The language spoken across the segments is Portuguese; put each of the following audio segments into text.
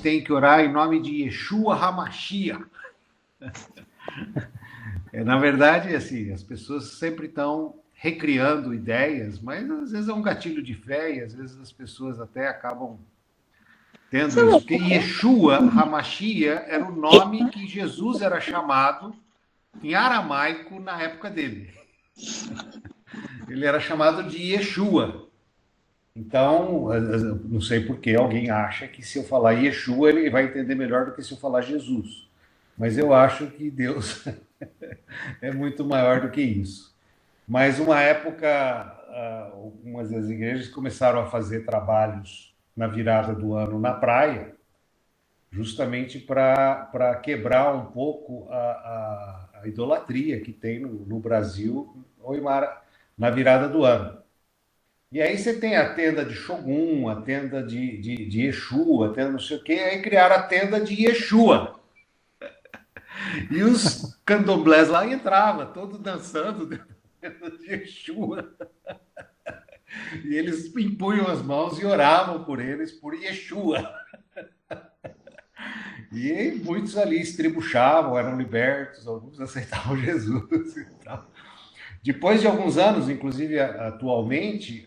têm que orar em nome de Yeshua HaMashiach. Na verdade, assim, as pessoas sempre estão recriando ideias, mas às vezes é um gatilho de fé e às vezes as pessoas até acabam tendo isso. Porque Yeshua HaMashiach era o nome que Jesus era chamado em aramaico na época dele. Ele era chamado de Yeshua. Então, não sei por que alguém acha que se eu falar Yeshua, ele vai entender melhor do que se eu falar Jesus. Mas eu acho que Deus é muito maior do que isso. Mas uma época, algumas das igrejas começaram a fazer trabalhos na virada do ano na praia, justamente para quebrar um pouco a idolatria que tem no Brasil na virada do ano. E aí você tem a tenda de Xogum, a tenda de Exu, a tenda não sei o quê, aí criaram a tenda de Yeshua. E os candomblés lá entravam, todos dançando dentro da tenda de Yeshua. E eles impunham as mãos e oravam por eles, por Yeshua. E muitos ali estribuchavam, eram libertos, alguns aceitavam Jesus e tal. Depois de alguns anos, inclusive atualmente,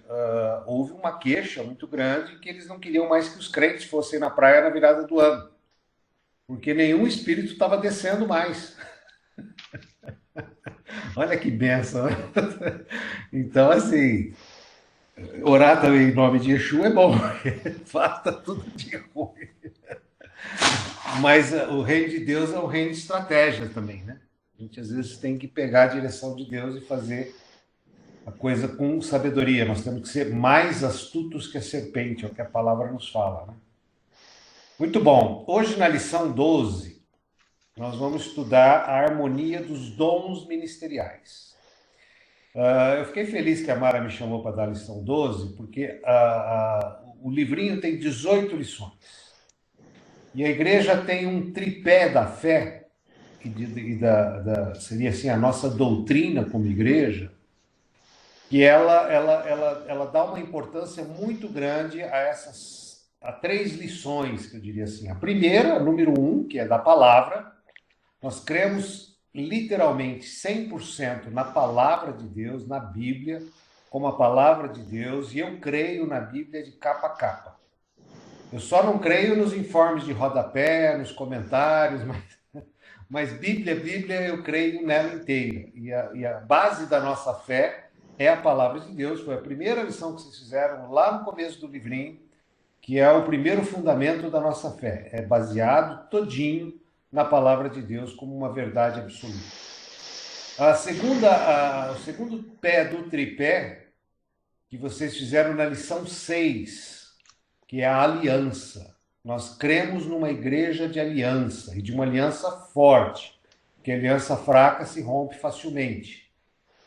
houve uma queixa muito grande que eles não queriam mais que os crentes fossem na praia na virada do ano, porque nenhum espírito estava descendo mais. Olha que benção. Então, assim, orar também em nome de Exu é bom, porque falta tudo de ruim. Mas o reino de Deus é um reino de estratégia também, né? A gente às vezes tem que pegar a direção de Deus e fazer a coisa com sabedoria. Nós temos que ser mais astutos que a serpente, é o que a palavra nos fala, né? Muito bom. Hoje, na lição 12, nós vamos estudar a harmonia dos dons ministeriais. Eu fiquei feliz que a Mara me chamou para dar a lição 12, porque o livrinho tem 18 lições. E a igreja tem um tripé da fé, seria assim a nossa doutrina como igreja, que ela dá uma importância muito grande a 3 lições, que eu diria assim. A primeira, número 1, que é da palavra. Nós cremos literalmente 100% na palavra de Deus, na Bíblia, como a palavra de Deus, e eu creio na Bíblia de capa a capa. Eu só não creio nos informes de rodapé, nos comentários, mas Bíblia, eu creio nela inteira. E a base da nossa fé é a palavra de Deus. Foi a primeira lição que vocês fizeram lá no começo do livrinho, que é o primeiro fundamento da nossa fé. É baseado todinho na palavra de Deus como uma verdade absoluta. O segundo pé do tripé, que vocês fizeram na lição 6, que é a aliança. Nós cremos numa igreja de aliança, e de uma aliança forte, porque a aliança fraca se rompe facilmente.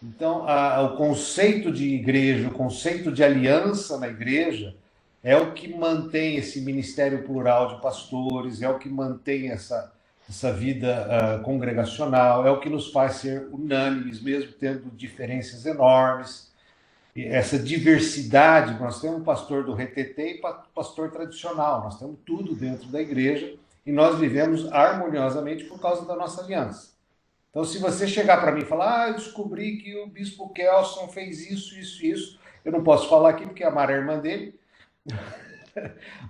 Então, o conceito de igreja, o conceito de aliança na igreja, é o que mantém esse ministério plural de pastores, é o que mantém essa vida congregacional, é o que nos faz ser unânimes, mesmo tendo diferenças enormes. E essa diversidade, nós temos pastor do RTT e pastor tradicional, nós temos tudo dentro da igreja e nós vivemos harmoniosamente por causa da nossa aliança. Então, se você chegar para mim e falar, eu descobri que o bispo Kelson fez isso, eu não posso falar aqui porque a Mara é irmã dele,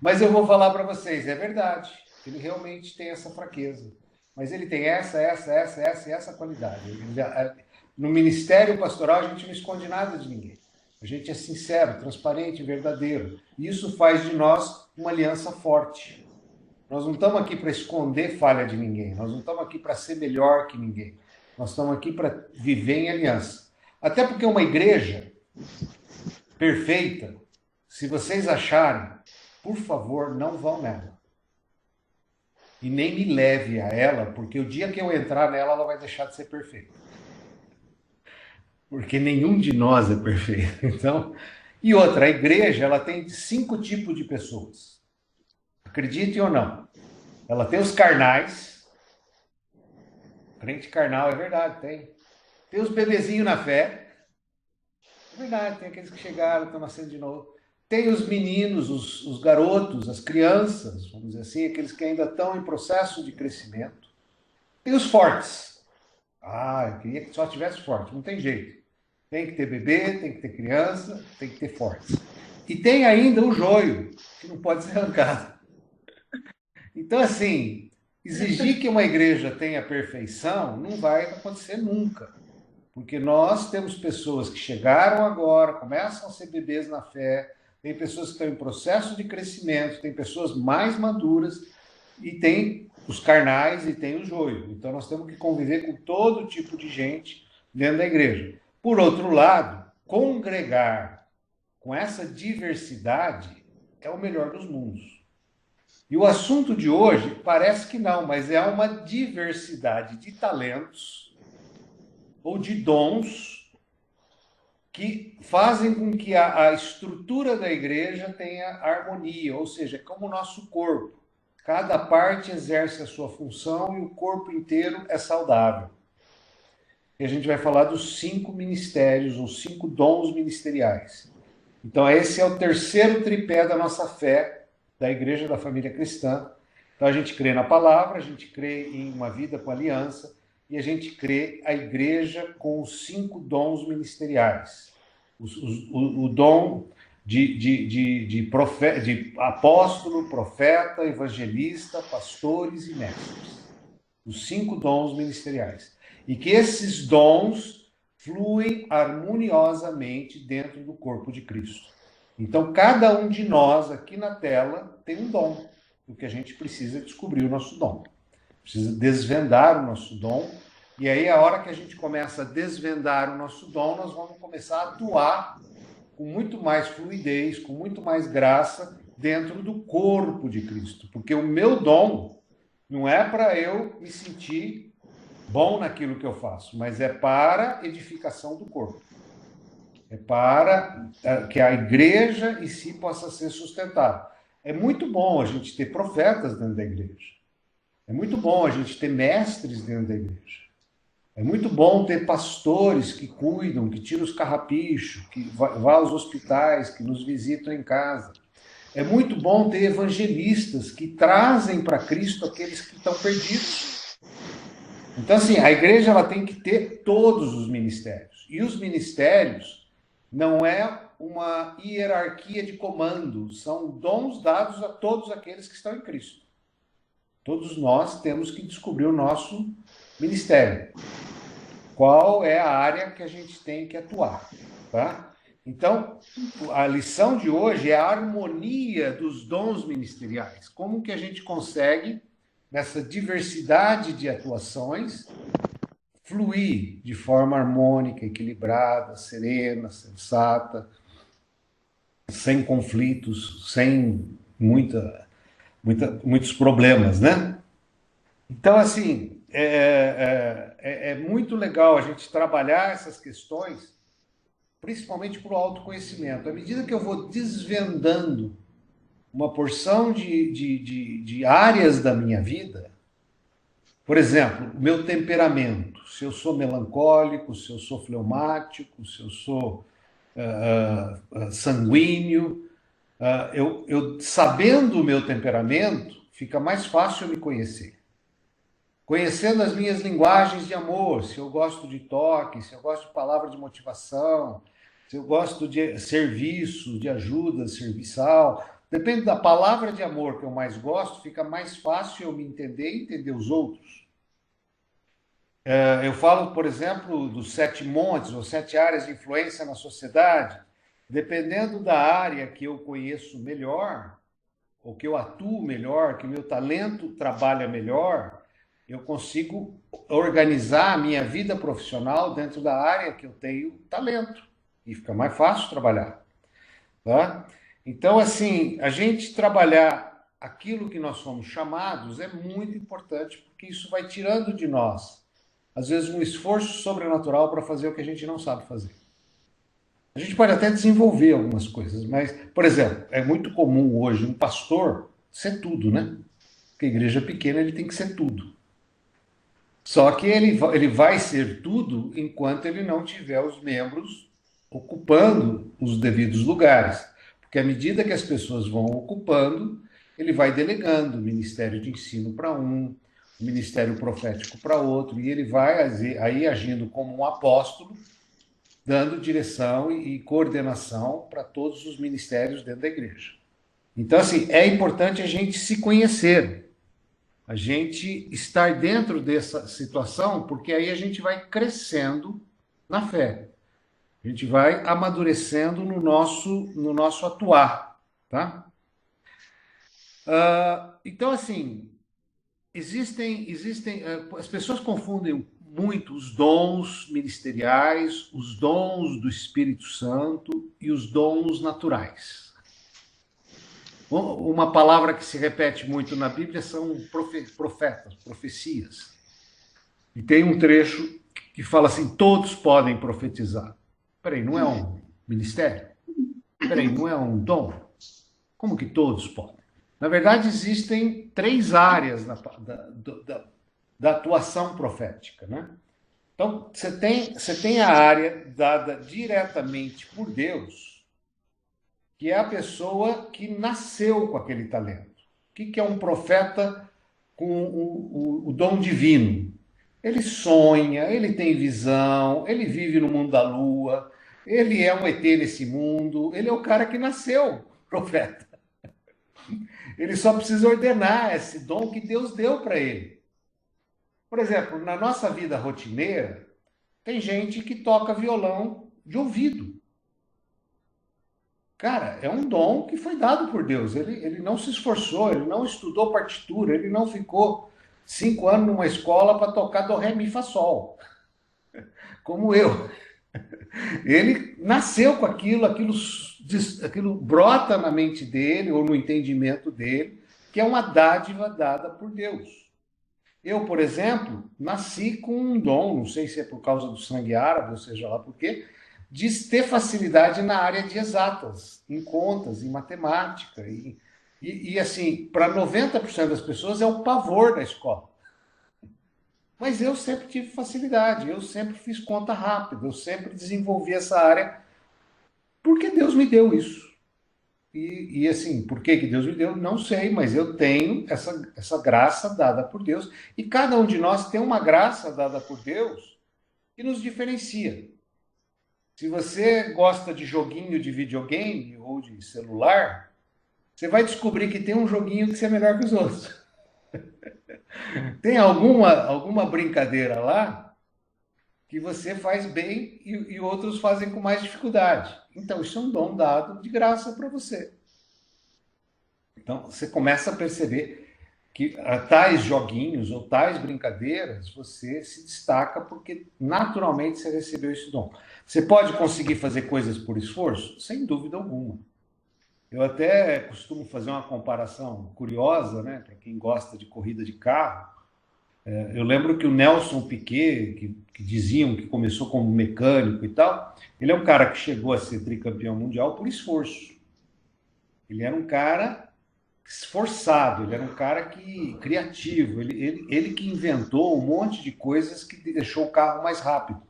mas eu vou falar para vocês, é verdade, ele realmente tem essa fraqueza, mas ele tem essa qualidade. No ministério pastoral a gente não esconde nada de ninguém. A gente é sincero, transparente, verdadeiro. E isso faz de nós uma aliança forte. Nós não estamos aqui para esconder falha de ninguém. Nós não estamos aqui para ser melhor que ninguém. Nós estamos aqui para viver em aliança. Até porque uma igreja perfeita, se vocês acharem, por favor, não vão nela. E nem me leve a ela, porque o dia que eu entrar nela, ela vai deixar de ser perfeita. Porque nenhum de nós é perfeito. Então, e outra, a igreja ela tem 5 tipos de pessoas. Acreditem ou não. Ela tem os carnais. Crente carnal, é verdade, tem. Tem os bebezinhos na fé. É verdade, tem aqueles que chegaram, estão nascendo de novo. Tem os meninos, os garotos, as crianças, vamos dizer assim, aqueles que ainda estão em processo de crescimento. Tem os fortes. Ah, eu queria que só tivesse forte, não tem jeito. Tem que ter bebê, tem que ter criança, tem que ter fortes. E tem ainda o joio, que não pode ser arrancado. Então, assim, exigir que uma igreja tenha perfeição não vai acontecer nunca. Porque nós temos pessoas que chegaram agora, começam a ser bebês na fé, tem pessoas que estão em processo de crescimento, tem pessoas mais maduras, e tem os carnais e tem o joio. Então nós temos que conviver com todo tipo de gente dentro da igreja. Por outro lado, congregar com essa diversidade é o melhor dos mundos. E o assunto de hoje parece que não, mas é uma diversidade de talentos ou de dons que fazem com que a estrutura da igreja tenha harmonia, ou seja, como o nosso corpo. Cada parte exerce a sua função e o corpo inteiro é saudável. E a gente vai falar dos 5 ministérios, os 5 dons ministeriais. Então, esse é o terceiro tripé da nossa fé, da Igreja da Família Cristã. Então, a gente crê na palavra, a gente crê em uma vida com aliança, e a gente crê a igreja com os 5 dons ministeriais. O dom de apóstolo, profeta, evangelista, pastores e mestres. Os 5 dons ministeriais. E que esses dons fluem harmoniosamente dentro do corpo de Cristo. Então, cada um de nós aqui na tela tem um dom. O que a gente precisa descobrir o nosso dom. Precisa desvendar o nosso dom. E aí, a hora que a gente começa a desvendar o nosso dom, nós vamos começar a atuar com muito mais fluidez, com muito mais graça dentro do corpo de Cristo. Porque o meu dom não é para eu me sentir bom naquilo que eu faço, mas é para edificação do corpo. É para que a igreja em si possa ser sustentada. É muito bom a gente ter profetas dentro da igreja. É muito bom a gente ter mestres dentro da igreja. É muito bom ter pastores que cuidam, que tiram os carrapichos, que vão aos hospitais, que nos visitam em casa. É muito bom ter evangelistas que trazem para Cristo aqueles que estão perdidos. Então, assim, a igreja ela tem que ter todos os ministérios. E os ministérios não é uma hierarquia de comando, são dons dados a todos aqueles que estão em Cristo. Todos nós temos que descobrir o nosso ministério. Qual é a área que a gente tem que atuar, tá? Então, a lição de hoje é a harmonia dos dons ministeriais. Como que a gente consegue, nessa diversidade de atuações, fluir de forma harmônica, equilibrada, serena, sensata, sem conflitos, sem muitos problemas, né? Então, assim, é muito legal a gente trabalhar essas questões, principalmente para o autoconhecimento. À medida que eu vou desvendando uma porção de áreas da minha vida, por exemplo, o meu temperamento, se eu sou melancólico, se eu sou fleumático, se eu sou sanguíneo, eu sabendo o meu temperamento, fica mais fácil eu me conhecer. Conhecendo as minhas linguagens de amor, se eu gosto de toque, se eu gosto de palavra de motivação, se eu gosto de serviço, de ajuda serviçal, depende da palavra de amor que eu mais gosto, fica mais fácil eu me entender e entender os outros. Eu falo, por exemplo, dos 7 montes, ou 7 áreas de influência na sociedade. Dependendo da área que eu conheço melhor, ou que eu atuo melhor, que o meu talento trabalha melhor, eu consigo organizar a minha vida profissional dentro da área que eu tenho talento. E fica mais fácil trabalhar. Tá? Então, assim, a gente trabalhar aquilo que nós somos chamados é muito importante, porque isso vai tirando de nós, às vezes, um esforço sobrenatural para fazer o que a gente não sabe fazer. A gente pode até desenvolver algumas coisas, mas, por exemplo, é muito comum hoje um pastor ser tudo, né? Porque a igreja pequena ele tem que ser tudo. Só que ele vai ser tudo enquanto ele não tiver os membros ocupando os devidos lugares. Porque à medida que as pessoas vão ocupando, ele vai delegando o ministério de ensino para um, o ministério profético para outro, e ele vai aí agindo como um apóstolo, dando direção e coordenação para todos os ministérios dentro da igreja. Então, assim, é importante a gente se conhecer, a gente estar dentro dessa situação, porque aí a gente vai crescendo na fé. A gente vai amadurecendo no nosso atuar, tá? Então, assim, as pessoas confundem muito os dons ministeriais, os dons do Espírito Santo e os dons naturais. Uma palavra que se repete muito na Bíblia são profetas, profecias. E tem um trecho que fala assim: todos podem profetizar. Peraí, não é um ministério? Peraí, não é um dom? Como que todos podem? Na verdade, existem 3 áreas da atuação profética, né? Então, você tem a área dada diretamente por Deus, que é a pessoa que nasceu com aquele talento. O que é um profeta com o dom divino? Ele sonha, ele tem visão, ele vive no mundo da lua, ele é um ET nesse mundo, ele é o cara que nasceu profeta. Ele só precisa ordenar esse dom que Deus deu para ele. Por exemplo, na nossa vida rotineira, tem gente que toca violão de ouvido. Cara, é um dom que foi dado por Deus. Ele não se esforçou, ele não estudou partitura, ele não ficou 5 anos numa escola para tocar do, ré, mi, fá, sol. Como eu. Ele nasceu com aquilo brota na mente dele ou no entendimento dele, que é uma dádiva dada por Deus. Eu, por exemplo, nasci com um dom, não sei se é por causa do sangue árabe, ou seja lá por quê, de ter facilidade na área de exatas, em contas, em matemática. E assim, para 90% das pessoas é o pavor da escola. Mas eu sempre tive facilidade, eu sempre fiz conta rápida, eu sempre desenvolvi essa área porque Deus me deu isso. E assim, por que Deus me deu? Não sei, mas eu tenho essa graça dada por Deus. E cada um de nós tem uma graça dada por Deus que nos diferencia. Se você gosta de joguinho de videogame ou de celular, você vai descobrir que tem um joguinho que você é melhor que os outros. Tem alguma brincadeira lá que você faz bem e outros fazem com mais dificuldade. Então, isso é um dom dado de graça para você. Então, você começa a perceber que tais joguinhos ou tais brincadeiras, você se destaca porque naturalmente você recebeu esse dom. Você pode conseguir fazer coisas por esforço? Sem dúvida alguma. Eu até costumo fazer uma comparação curiosa, né, para quem gosta de corrida de carro. Eu lembro que o Nelson Piquet, que diziam que começou como mecânico e tal, ele é um cara que chegou a ser tricampeão mundial por esforço. Ele era um cara esforçado, ele era um cara criativo, ele que inventou um monte de coisas que deixou o carro mais rápido.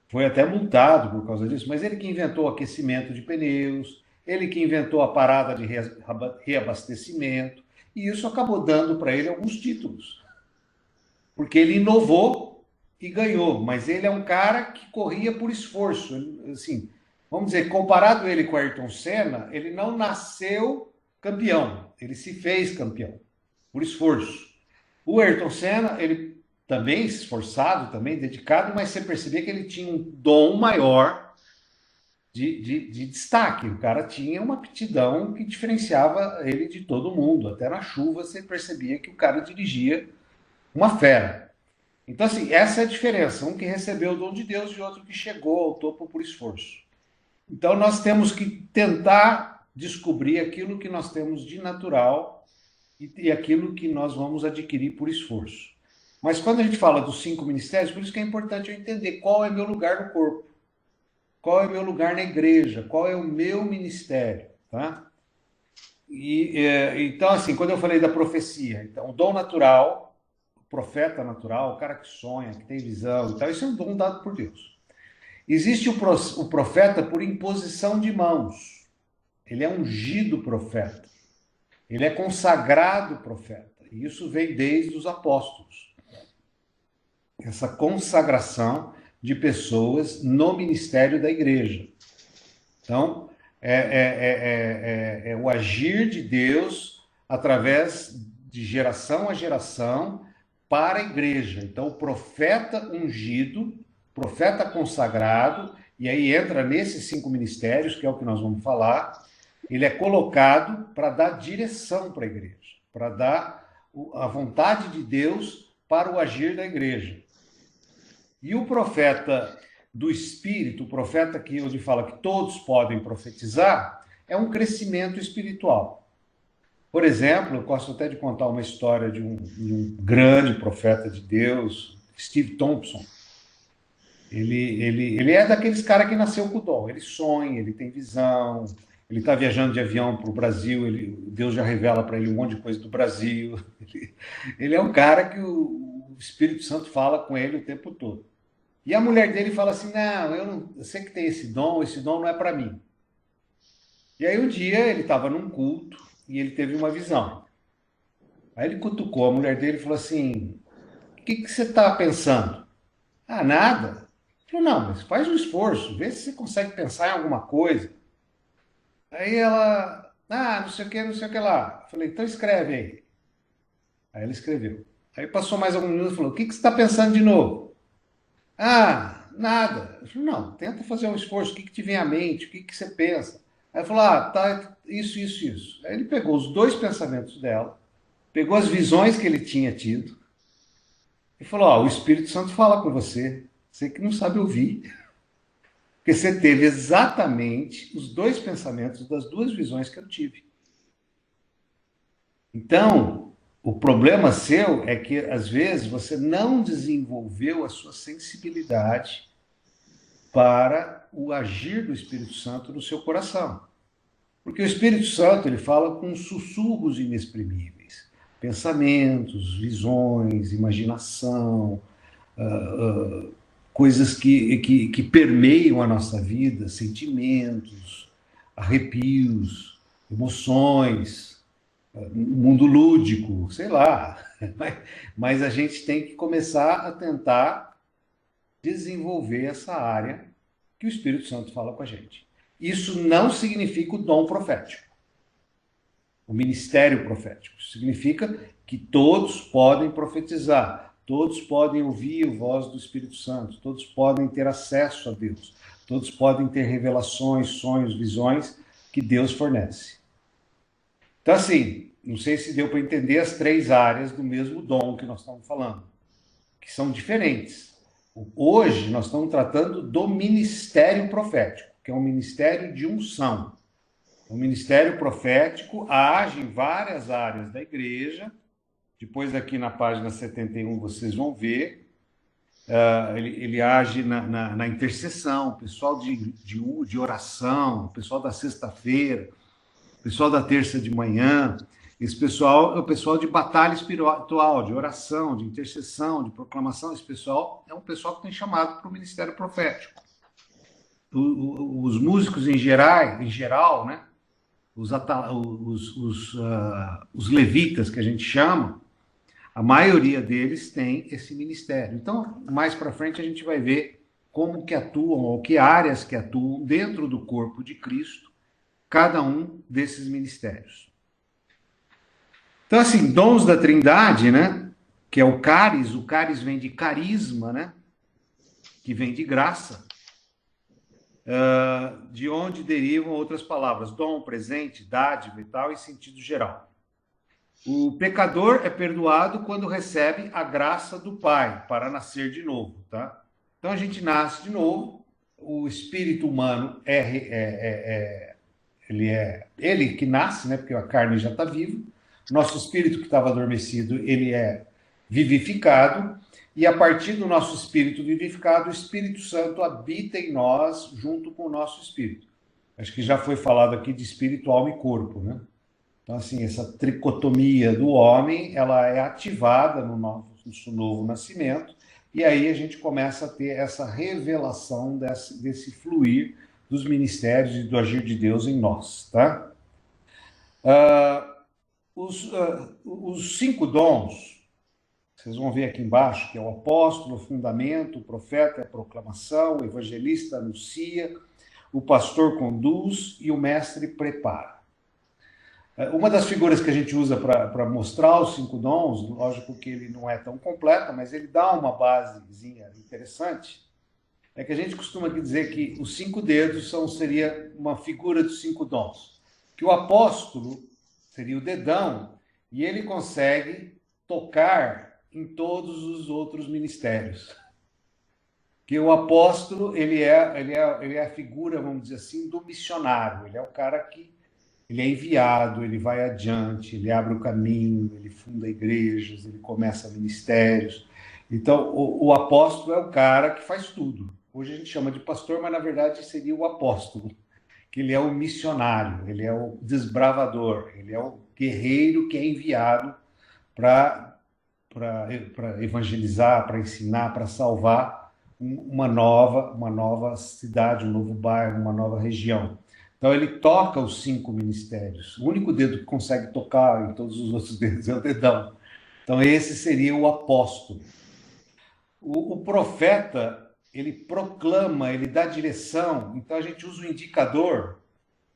Foi até multado por causa disso, mas ele que inventou o aquecimento de pneus, ele que inventou a parada de reabastecimento, e isso acabou dando para ele alguns títulos. Porque ele inovou e ganhou, mas ele é um cara que corria por esforço. Assim, vamos dizer, comparado ele com Ayrton Senna, ele não nasceu campeão, ele se fez campeão, por esforço. O Ayrton Senna, ele também esforçado, também dedicado, mas você percebia que ele tinha um dom maior de destaque. O cara tinha uma aptidão que diferenciava ele de todo mundo. Até na chuva você percebia que o cara dirigia uma fera. Então, assim, essa é a diferença. Um que recebeu o dom de Deus e outro que chegou ao topo por esforço. Então, nós temos que tentar descobrir aquilo que nós temos de natural e aquilo que nós vamos adquirir por esforço. Mas quando a gente fala dos 5 ministérios, por isso que é importante eu entender qual é meu lugar no corpo, qual é meu lugar na igreja, qual é o meu ministério, tá? Então, assim, quando eu falei da profecia, então, o dom natural, profeta natural, o cara que sonha, que tem visão e tal, isso é um dom dado por Deus. Existe o profeta por imposição de mãos. ele é ungido profeta, ele é consagrado profeta. E isso vem desde os apóstolos. Essa consagração de pessoas no ministério da igreja. Então, é o agir de Deus através de geração a geração para a igreja. Então, o profeta ungido, profeta consagrado, e aí entra nesses 5 ministérios, que é o que nós vamos falar, ele é colocado para dar direção para a igreja, para dar a vontade de Deus para o agir da igreja. E o profeta do Espírito, o profeta que onde fala que todos podem profetizar, é um crescimento espiritual. Por exemplo, eu gosto até de contar uma história de um grande profeta de Deus, Steve Thompson. Ele é daqueles caras que nasceu com o dom. Ele sonha, ele tem visão, ele está viajando de avião para o Brasil, Deus já revela para ele um monte de coisa do Brasil. Ele é um cara que o Espírito Santo fala com ele o tempo todo. E a mulher dele fala assim, eu sei que tem esse dom não é para mim. E aí um dia ele estava num culto e ele teve uma visão. Aí ele cutucou a mulher dele e falou assim, o que você está pensando? Ah, nada. Ele falou, não, mas faz um esforço, vê se você consegue pensar em alguma coisa. Aí ela, não sei o que lá. Eu falei, então escreve aí. Aí ela escreveu. Aí passou mais alguns minutos e falou, o que você está pensando de novo? Ah, nada. Eu falei, não, tenta fazer um esforço, o que te vem à mente, o que você pensa? Aí ela falou, tá, isso. Aí ele pegou os 2 pensamentos dela, pegou as visões que ele tinha tido, e falou, o Espírito Santo fala com você que não sabe ouvir, porque você teve exatamente os 2 pensamentos das 2 visões que eu tive. Então, o problema seu é que, às vezes, você não desenvolveu a sua sensibilidade para o agir do Espírito Santo no seu coração. Porque o Espírito Santo, ele fala com sussurros inexprimíveis. Pensamentos, visões, imaginação, coisas que permeiam a nossa vida, sentimentos, arrepios, emoções, mundo lúdico, sei lá. Mas a gente tem que começar a tentar desenvolver essa área que o Espírito Santo fala com a gente. Isso não significa o dom profético, o ministério profético. Isso significa que todos podem profetizar, todos podem ouvir a voz do Espírito Santo, todos podem ter acesso a Deus, todos podem ter revelações, sonhos, visões que Deus fornece. Então, assim, não sei se deu para entender as 3 áreas do mesmo dom que nós estamos falando, que são diferentes. Hoje, nós estamos tratando do ministério profético, que é um ministério de unção. O ministério profético age em várias áreas da igreja. Depois, aqui na página 71, vocês vão ver. Ele age na intercessão, o pessoal de oração, o pessoal da sexta-feira, o pessoal da terça de manhã. Esse pessoal é o pessoal de batalha espiritual, de oração, de intercessão, de proclamação. Esse pessoal é um pessoal que tem chamado para o ministério profético. Os músicos em geral, né? Os levitas, que a gente chama, a maioria deles tem esse ministério. Então, mais para frente, a gente vai ver como que atuam, ou que áreas que atuam dentro do corpo de Cristo, cada um desses ministérios. Então, assim, dons da Trindade, né? Que é o caris vem de carisma, né? Que vem de graça. De onde derivam outras palavras, dom, presente, dádiva e tal, em sentido geral. O pecador é perdoado quando recebe a graça do Pai para nascer de novo, tá? Então a gente nasce de novo, o espírito humano ele que nasce, né? Porque a carne já está viva. Nosso espírito que estava adormecido, ele é vivificado. E a partir do nosso espírito vivificado, o Espírito Santo habita em nós junto com o nosso espírito. Acho que já foi falado aqui de espírito, alma e corpo, né? Então, assim, essa tricotomia do homem, ela é ativada no nosso novo nascimento, e aí a gente começa a ter essa revelação desse fluir dos ministérios e do agir de Deus em nós, tá? Os 5 dons, vocês vão ver aqui embaixo, que é o apóstolo, o fundamento, o profeta é a proclamação, o evangelista anuncia, o pastor conduz e o mestre prepara. Uma das figuras que a gente usa para mostrar os 5 dons, lógico que ele não é tão completo, mas ele dá uma basezinha interessante, é que a gente costuma dizer que os 5 dedos seria uma figura dos 5 dons. Que o apóstolo seria o dedão e ele consegue tocar em todos os outros ministérios. Que o apóstolo, ele é a figura, vamos dizer assim, do missionário. Ele é o cara que ele é enviado, ele vai adiante, ele abre o caminho, ele funda igrejas, ele começa ministérios. Então, o apóstolo é o cara que faz tudo. Hoje a gente chama de pastor, mas na verdade seria o apóstolo, que ele é o missionário, ele é o desbravador, ele é o guerreiro que é enviado para evangelizar, para ensinar, para salvar uma nova cidade, um novo bairro, uma nova região. Então ele toca os 5 ministérios. O único dedo que consegue tocar em todos os outros dedos é o dedão. Então esse seria o apóstolo. O profeta, ele proclama, ele dá direção. Então a gente usa o indicador,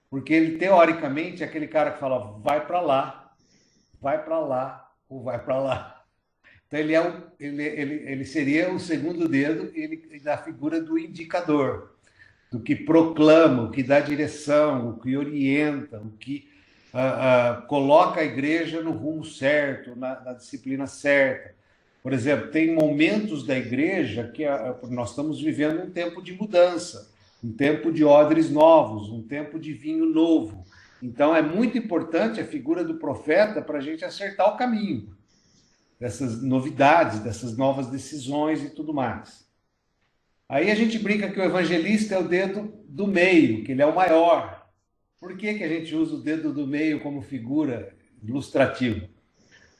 porque ele teoricamente é aquele cara que fala vai para lá ou vai para lá. Então ele seria o segundo dedo, ele dá a figura do indicador, do que proclama, o que dá direção, o que orienta, o que coloca a igreja no rumo certo, na disciplina certa. Por exemplo, tem momentos da igreja que nós estamos vivendo um tempo de mudança, um tempo de odres novos, um tempo de vinho novo. Então é muito importante a figura do profeta para a gente acertar o caminho dessas novidades, dessas novas decisões e tudo mais. Aí a gente brinca que o evangelista é o dedo do meio, que ele é o maior. Por que a gente usa o dedo do meio como figura ilustrativa?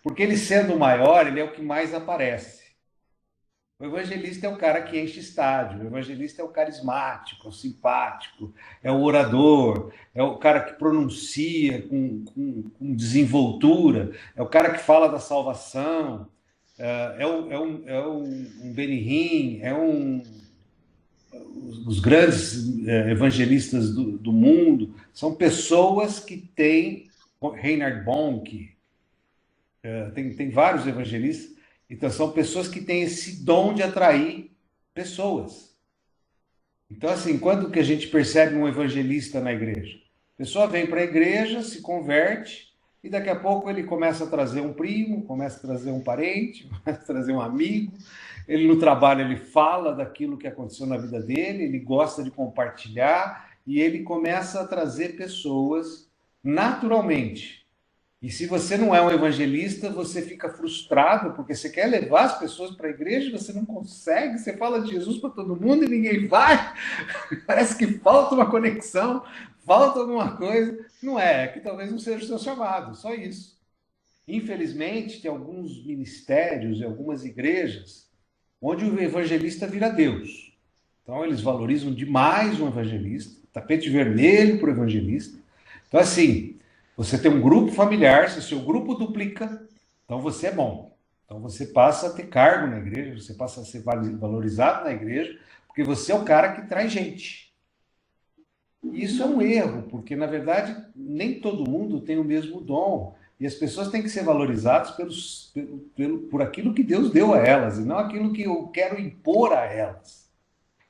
Porque ele sendo o maior, ele é o que mais aparece. O evangelista é o cara que enche estádio, o evangelista é o carismático, é o simpático, é o orador, é o cara que pronuncia com desenvoltura, é o cara que fala da salvação, é um Benihim, os grandes evangelistas do mundo, são pessoas que têm, Reinhard Bonnke, tem vários evangelistas, então são pessoas que têm esse dom de atrair pessoas. Então, assim, quando que a gente percebe um evangelista na igreja? A pessoa vem para a igreja, se converte, e daqui a pouco ele começa a trazer um primo, começa a trazer um parente, começa a trazer um amigo. Ele no trabalho ele fala daquilo que aconteceu na vida dele, ele gosta de compartilhar, e ele começa a trazer pessoas naturalmente. E se você não é um evangelista, você fica frustrado, porque você quer levar as pessoas para a igreja, você não consegue, você fala de Jesus para todo mundo e ninguém vai. Parece que falta uma conexão, falta alguma coisa. Não é que talvez não seja o seu chamado, só isso. Infelizmente, tem alguns ministérios e algumas igrejas onde o evangelista vira Deus. Então, eles valorizam demais o evangelista, tapete vermelho para o evangelista. Então, assim, você tem um grupo familiar, se o seu grupo duplica, então você é bom. Então você passa a ter cargo na igreja, você passa a ser valorizado na igreja, porque você é o cara que traz gente. E isso é um erro, porque na verdade nem todo mundo tem o mesmo dom. E as pessoas têm que ser valorizadas por aquilo que Deus deu a elas, e não aquilo que eu quero impor a elas.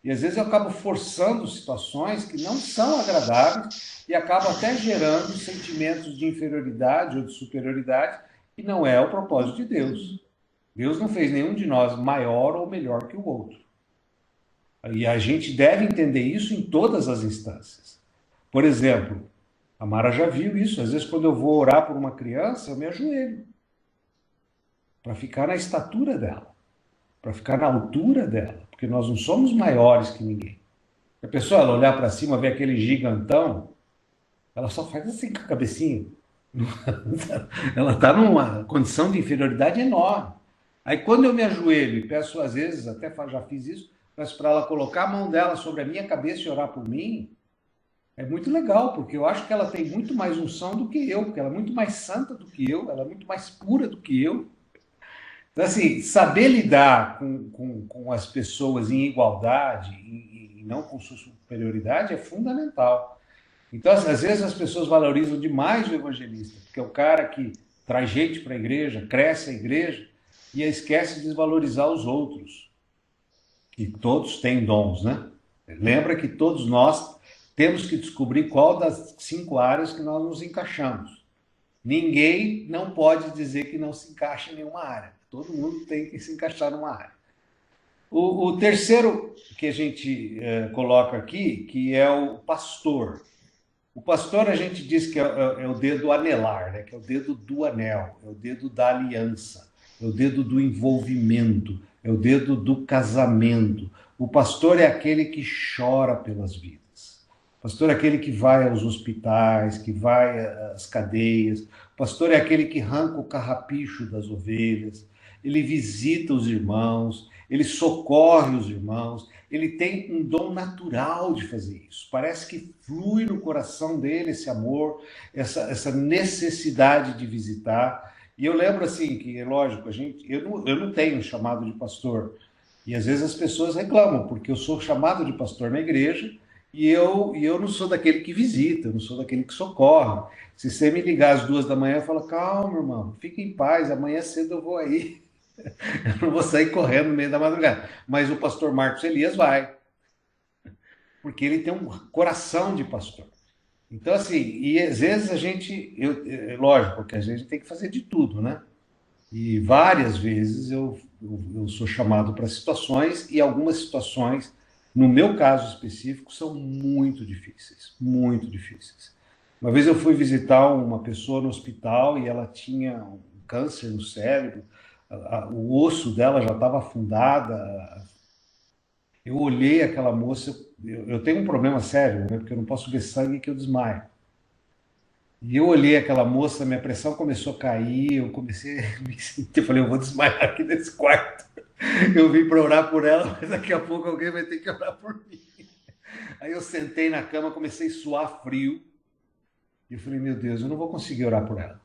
E às vezes eu acabo forçando situações que não são agradáveis e acabo até gerando sentimentos de inferioridade ou de superioridade, que não é o propósito de Deus. Deus não fez nenhum de nós maior ou melhor que o outro. E a gente deve entender isso em todas as instâncias. Por exemplo, a Mara já viu isso. Às vezes, quando eu vou orar por uma criança, eu me ajoelho para ficar na estatura dela, para ficar na altura dela, porque nós não somos maiores que ninguém. A pessoa, ela olhar para cima, ver aquele gigantão, ela só faz assim com a cabecinha. Ela está numa condição de inferioridade enorme. Aí quando eu me ajoelho e peço, às vezes, até já fiz isso, peço para ela colocar a mão dela sobre a minha cabeça e orar por mim, É muito legal, porque eu acho que ela tem muito mais unção do que eu, porque ela é muito mais santa do que eu, ela é muito mais pura do que eu. Então, assim, saber lidar com as pessoas em igualdade e não com sua superioridade é fundamental. Então, às vezes as pessoas valorizam demais o evangelista, porque é o cara que traz gente para a igreja, cresce a igreja, e esquece de desvalorizar os outros, que todos têm dons, né? Lembra que todos nós temos que descobrir qual das 5 áreas que nós nos encaixamos. Ninguém não pode dizer que não se encaixa em nenhuma área. Todo mundo tem que se encaixar numa área. O terceiro que a gente coloca aqui, que é o pastor. O pastor, a gente diz que é o dedo anelar, né? Que é o dedo do anel, é o dedo da aliança, é o dedo do envolvimento, é o dedo do casamento. O pastor é aquele que chora pelas vidas. O pastor é aquele que vai aos hospitais, que vai às cadeias. O pastor é aquele que arranca o carrapicho das ovelhas. Ele visita os irmãos, ele socorre os irmãos, ele tem um dom natural de fazer isso. Parece que flui no coração dele esse amor, essa necessidade de visitar. E eu lembro assim que, é lógico, eu não tenho chamado de pastor. E às vezes as pessoas reclamam, porque eu sou chamado de pastor na igreja e eu não sou daquele que visita, eu não sou daquele que socorre. Se você me ligar às 2 da manhã, eu falo, calma, irmão, fique em paz, amanhã cedo eu vou aí. Eu não vou sair correndo no meio da madrugada. Mas o pastor Marcos Elias vai, porque ele tem um coração de pastor. Então, assim, e às vezes a gente, lógico, que a gente tem que fazer de tudo, né? E várias vezes eu sou chamado para situações, e algumas situações, no meu caso específico, são muito difíceis, muito difíceis. Uma vez eu fui visitar uma pessoa no hospital e ela tinha um câncer no cérebro, o osso dela já estava afundada. Eu olhei aquela moça, eu tenho um problema sério, né, porque eu não posso ver sangue que eu desmaio. E eu olhei aquela moça, minha pressão começou a cair, eu comecei a me sentir, eu falei, eu vou desmaiar aqui nesse quarto. Eu vim para orar por ela, mas daqui a pouco alguém vai ter que orar por mim. Aí eu sentei na cama, comecei a suar frio, e eu falei, meu Deus, eu não vou conseguir orar por ela.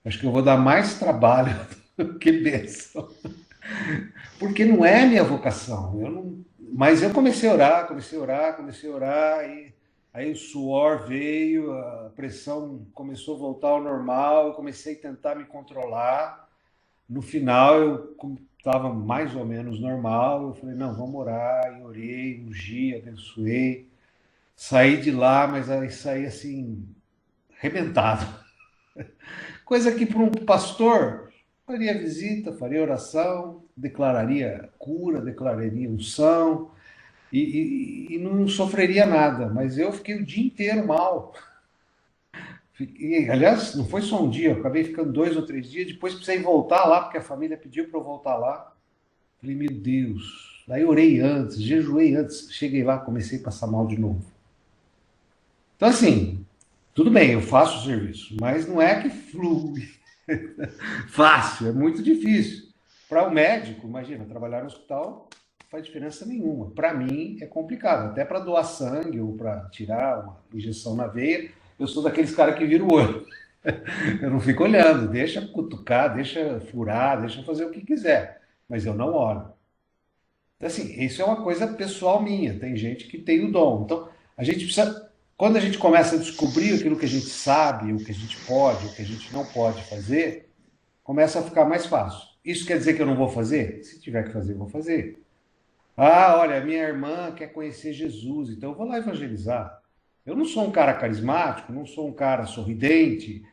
Acho que eu vou dar mais trabalho do que bênção. Porque não é minha vocação. Eu não... Mas eu comecei a orar, comecei a orar, comecei a orar, e aí o suor veio, a pressão começou a voltar ao normal, eu comecei a tentar me controlar. No final eu estava mais ou menos normal, eu falei, não, vamos orar, e orei, ungi, abençoei, saí de lá, mas aí saí assim, arrebentado. Coisa que para um pastor faria visita, faria oração, declararia cura, declararia unção e não sofreria nada. Mas eu fiquei o dia inteiro mal. Fiquei, aliás, não foi só um dia, eu acabei ficando 2 ou 3 dias. Depois precisei voltar lá, porque a família pediu para eu voltar lá. Falei, meu Deus. Daí orei antes, jejuei antes. Cheguei lá, comecei a passar mal de novo. Então, assim, tudo bem, eu faço o serviço, mas não é que flui fácil, é muito difícil. Para o médico, imagina, trabalhar no hospital não faz diferença nenhuma. Para mim é complicado, até para doar sangue ou para tirar uma injeção na veia, eu sou daqueles caras que viram o olho. Eu não fico olhando, deixa cutucar, deixa furar, deixa fazer o que quiser, mas eu não oro. Então, assim, isso é uma coisa pessoal minha, tem gente que tem o dom. Então, a gente precisa, quando a gente começa a descobrir aquilo que a gente sabe, o que a gente pode, o que a gente não pode fazer, começa a ficar mais fácil. Isso quer dizer que eu não vou fazer? Se tiver que fazer, eu vou fazer. Ah, olha, minha irmã quer conhecer Jesus, então eu vou lá evangelizar. Eu não sou um cara carismático, não sou um cara sorridente,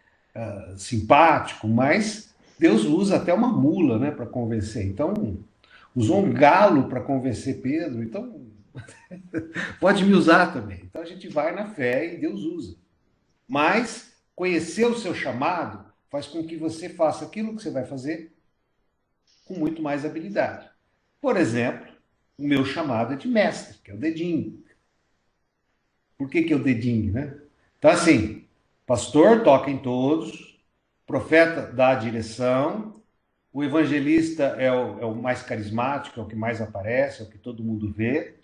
simpático, mas Deus usa até uma mula, né, para convencer. Então, usou um galo para convencer Pedro, então pode me usar também. Então a gente vai na fé e Deus usa. Mas conhecer o seu chamado faz com que você faça aquilo que você vai fazer com muito mais habilidade. Por exemplo, o meu chamado é de mestre, que é o dedinho. Por que é o dedinho, né? Então, assim, pastor toca em todos, profeta dá a direção, o evangelista é o mais carismático, é o que mais aparece, é o que todo mundo vê.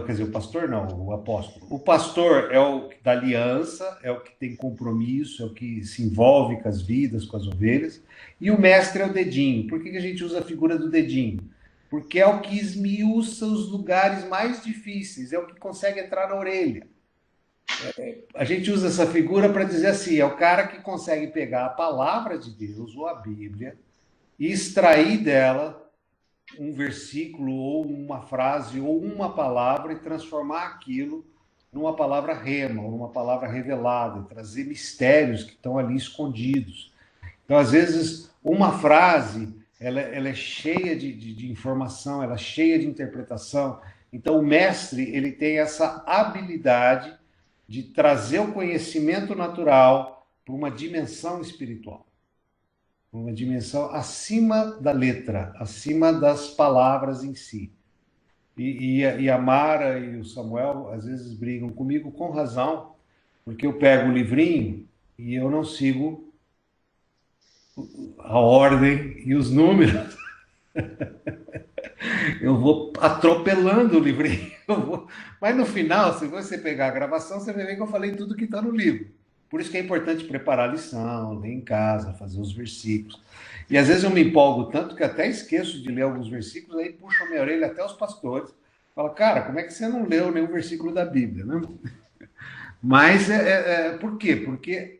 Quer dizer, o pastor não, o apóstolo. O pastor é o da aliança, é o que tem compromisso, é o que se envolve com as vidas, com as ovelhas. E o mestre é o dedinho. Por que a gente usa a figura do dedinho? Porque é o que esmiuça os lugares mais difíceis, é o que consegue entrar na orelha. A gente usa essa figura para dizer assim: é o cara que consegue pegar a palavra de Deus, ou a Bíblia, e extrair dela um versículo ou uma frase ou uma palavra e transformar aquilo numa palavra rema, ou numa palavra revelada, trazer mistérios que estão ali escondidos. Então, às vezes, uma frase ela é cheia de informação, ela é cheia de interpretação. Então, o mestre ele tem essa habilidade de trazer o conhecimento natural para uma dimensão espiritual, uma dimensão acima da letra, acima das palavras em si. E a Mara e o Samuel às vezes brigam comigo com razão, porque eu pego o livrinho e eu não sigo a ordem e os números. Eu vou atropelando o livrinho. Mas no final, se você pegar a gravação, você vai ver que eu falei tudo que está no livro. Por isso que é importante preparar a lição, ler em casa, fazer os versículos. E às vezes eu me empolgo tanto que até esqueço de ler alguns versículos, aí puxo a minha orelha até os pastores. Fala, cara, como é que você não leu nenhum versículo da Bíblia? Né? Mas por quê? Porque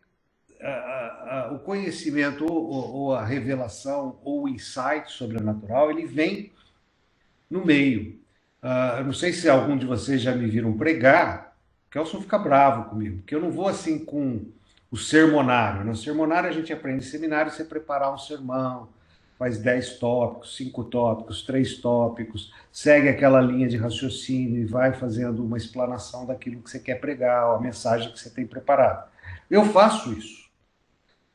o conhecimento, ou a revelação, ou o insight sobrenatural, ele vem no meio. Eu não sei se algum de vocês já me viram pregar, que Kelson fica bravo comigo, porque eu não vou assim com o sermonário. No sermonário a gente aprende em seminário, você preparar um sermão, faz 10 tópicos, 5 tópicos, 3 tópicos, segue aquela linha de raciocínio e vai fazendo uma explanação daquilo que você quer pregar, a mensagem que você tem preparado. Eu faço isso.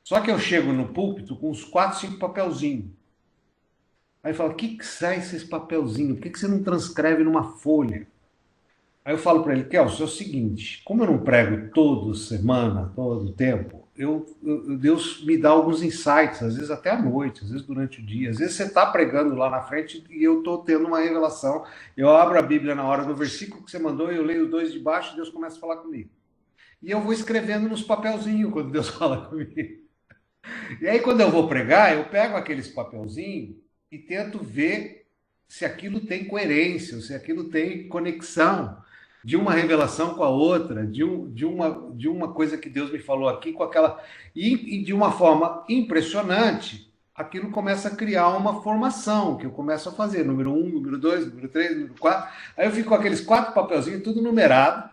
Só que eu chego no púlpito com uns 4, 5 papelzinhos. Aí fala, o que sai esses papelzinhos? Por que você não transcreve numa folha? Aí eu falo para ele, Kelso, é o seguinte, como eu não prego toda semana, todo tempo, Deus me dá alguns insights, às vezes até à noite, às vezes durante o dia. Às vezes você está pregando lá na frente e eu estou tendo uma revelação. Eu abro a Bíblia na hora do versículo que você mandou, eu leio os 2 de baixo e Deus começa a falar comigo. E eu vou escrevendo nos papelzinhos quando Deus fala comigo. E aí quando eu vou pregar, eu pego aqueles papelzinhos e tento ver se aquilo tem coerência, se aquilo tem conexão de uma revelação com a outra, de uma coisa que Deus me falou aqui com aquela. E de uma forma impressionante, aquilo começa a criar uma formação, que eu começo a fazer, número 1, número 2, número 3, número 4. Aí eu fico com aqueles 4 papelzinhos, tudo numerado,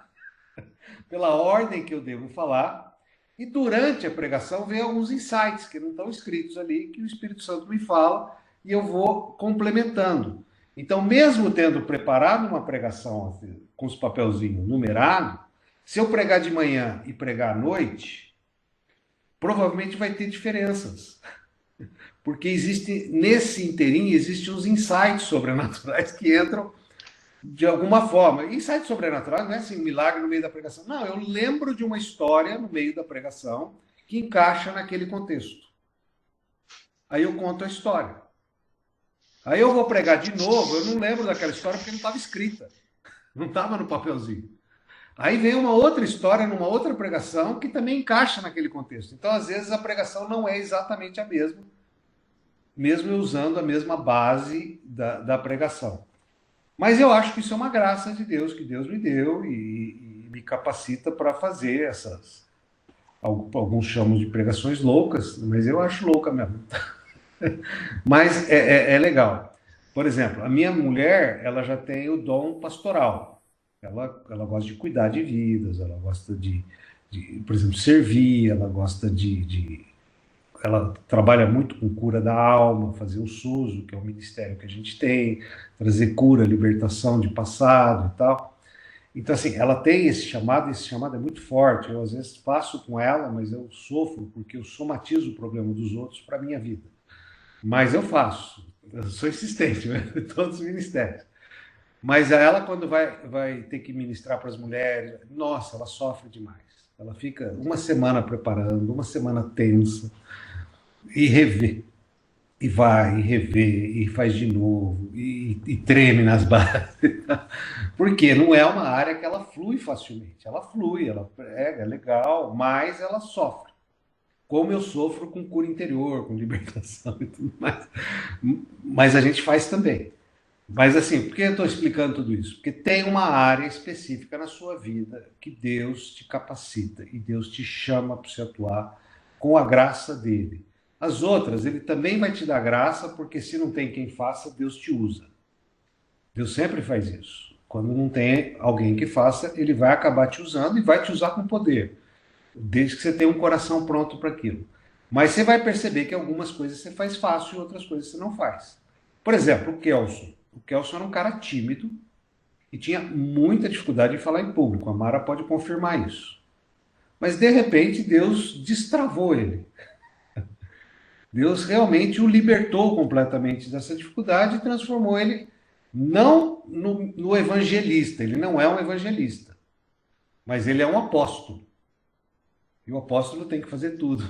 pela ordem que eu devo falar. E durante a pregação vem alguns insights que não estão escritos ali, que o Espírito Santo me fala, e eu vou complementando. Então, mesmo tendo preparado uma pregação assim, com os papelzinhos numerados, se eu pregar de manhã e pregar à noite, provavelmente vai ter diferenças. Porque existe, nesse inteirinho, existem os insights sobrenaturais que entram de alguma forma. Insights sobrenaturais não é assim, milagre no meio da pregação. Não, eu lembro de uma história no meio da pregação que encaixa naquele contexto. Aí eu conto a história. Aí eu vou pregar de novo, eu não lembro daquela história porque não estava escrita. Não estava no papelzinho. Aí vem uma outra história numa outra pregação que também encaixa naquele contexto. Então, às vezes, a pregação não é exatamente a mesma, mesmo eu usando a mesma base da pregação. Mas eu acho que isso é uma graça de Deus, que Deus me deu e me capacita para fazer essas. Alguns chamam de pregações loucas, mas eu acho louca mesmo. Mas é legal. Por exemplo, a minha mulher, ela já tem o dom pastoral. Ela gosta de cuidar de vidas, ela gosta por exemplo, servir, ela gosta ela trabalha muito com cura da alma, fazer o SUSO, que é o ministério que a gente tem, trazer cura, libertação de passado e tal. Então, assim, ela tem esse chamado é muito forte. Eu, às vezes, faço com ela, mas eu sofro porque eu somatizo o problema dos outros para a minha vida. Mas eu faço, eu sou insistente, né? Em todos os ministérios. Mas ela, quando vai ter que ministrar para as mulheres, nossa, ela sofre demais. Ela fica uma semana preparando, uma semana tensa, e rever. e vai, e revê, e faz de novo, e treme nas bases. Porque não é uma área que ela flui facilmente. Ela flui, ela prega, é legal, mas ela sofre. Como eu sofro com cura interior, com libertação e tudo mais. Mas a gente faz também. Mas assim, por que eu estou explicando tudo isso? Porque tem uma área específica na sua vida que Deus te capacita e Deus te chama para você atuar com a graça dele. As outras, ele também vai te dar graça, porque se não tem quem faça, Deus te usa. Deus sempre faz isso. Quando não tem alguém que faça, ele vai acabar te usando e vai te usar com poder, desde que você tenha um coração pronto para aquilo. Mas você vai perceber que algumas coisas você faz fácil e outras coisas você não faz. Por exemplo, o Kelson. O Kelson era um cara tímido e tinha muita dificuldade em falar em público. A Mara pode confirmar isso. Mas de repente Deus destravou ele. Deus realmente o libertou completamente dessa dificuldade e transformou ele não no evangelista. Ele não é um evangelista, mas ele é um apóstolo. E o apóstolo tem que fazer tudo,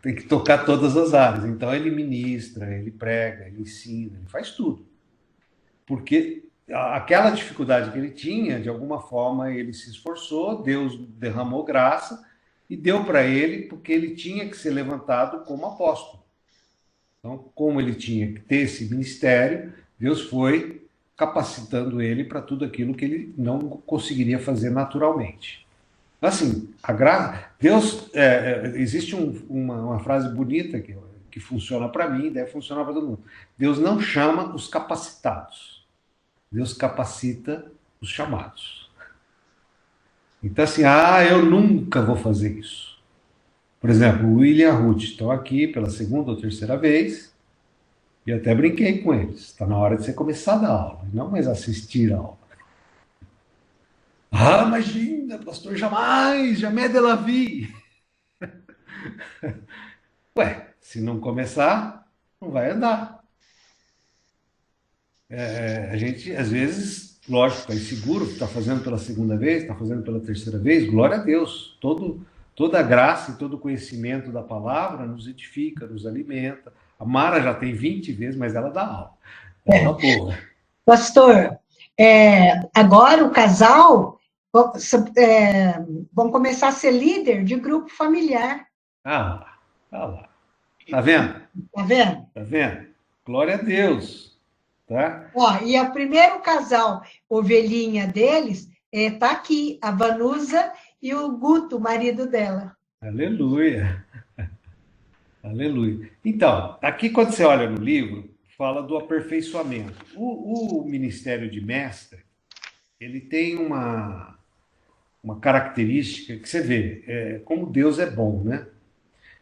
tem que tocar todas as áreas. Então ele ministra, ele prega, ele ensina, ele faz tudo. Porque aquela dificuldade que ele tinha, de alguma forma ele se esforçou, Deus derramou graça e deu para ele, porque ele tinha que ser levantado como apóstolo. Então, como ele tinha que ter esse ministério, Deus foi capacitando ele para tudo aquilo que ele não conseguiria fazer naturalmente. Assim, Deus, existe uma frase bonita que funciona para mim, deve funcionar para todo mundo. Deus não chama os capacitados, Deus capacita os chamados. Então, assim, eu nunca vou fazer isso. Por exemplo, o William e a Ruth estão aqui pela segunda ou terceira vez, e eu até brinquei com eles. Está na hora de você começar a dar aula, não mais assistir a aula. Ah, imagina, pastor, jamais, jamais de la vie. Ué, se não começar, não vai andar. A gente, às vezes, lógico, está inseguro, está fazendo pela segunda vez, está fazendo pela terceira vez, glória a Deus. Toda a graça e todo o conhecimento da palavra nos edifica, nos alimenta. A Mara já tem 20 vezes, mas ela dá aula. Dá aula boa. Pastor, agora o casal vão começar a ser líder de grupo familiar. Ah, tá lá. Tá vendo? Tá vendo? Tá vendo? Glória a Deus. Tá? Ó, e o primeiro casal, ovelhinha deles, tá aqui, a Vanusa e o Guto, o marido dela. Aleluia. Aleluia. Então, aqui quando você olha no livro, fala do aperfeiçoamento. O ministério de mestre, ele tem uma característica que você vê, como Deus é bom, né?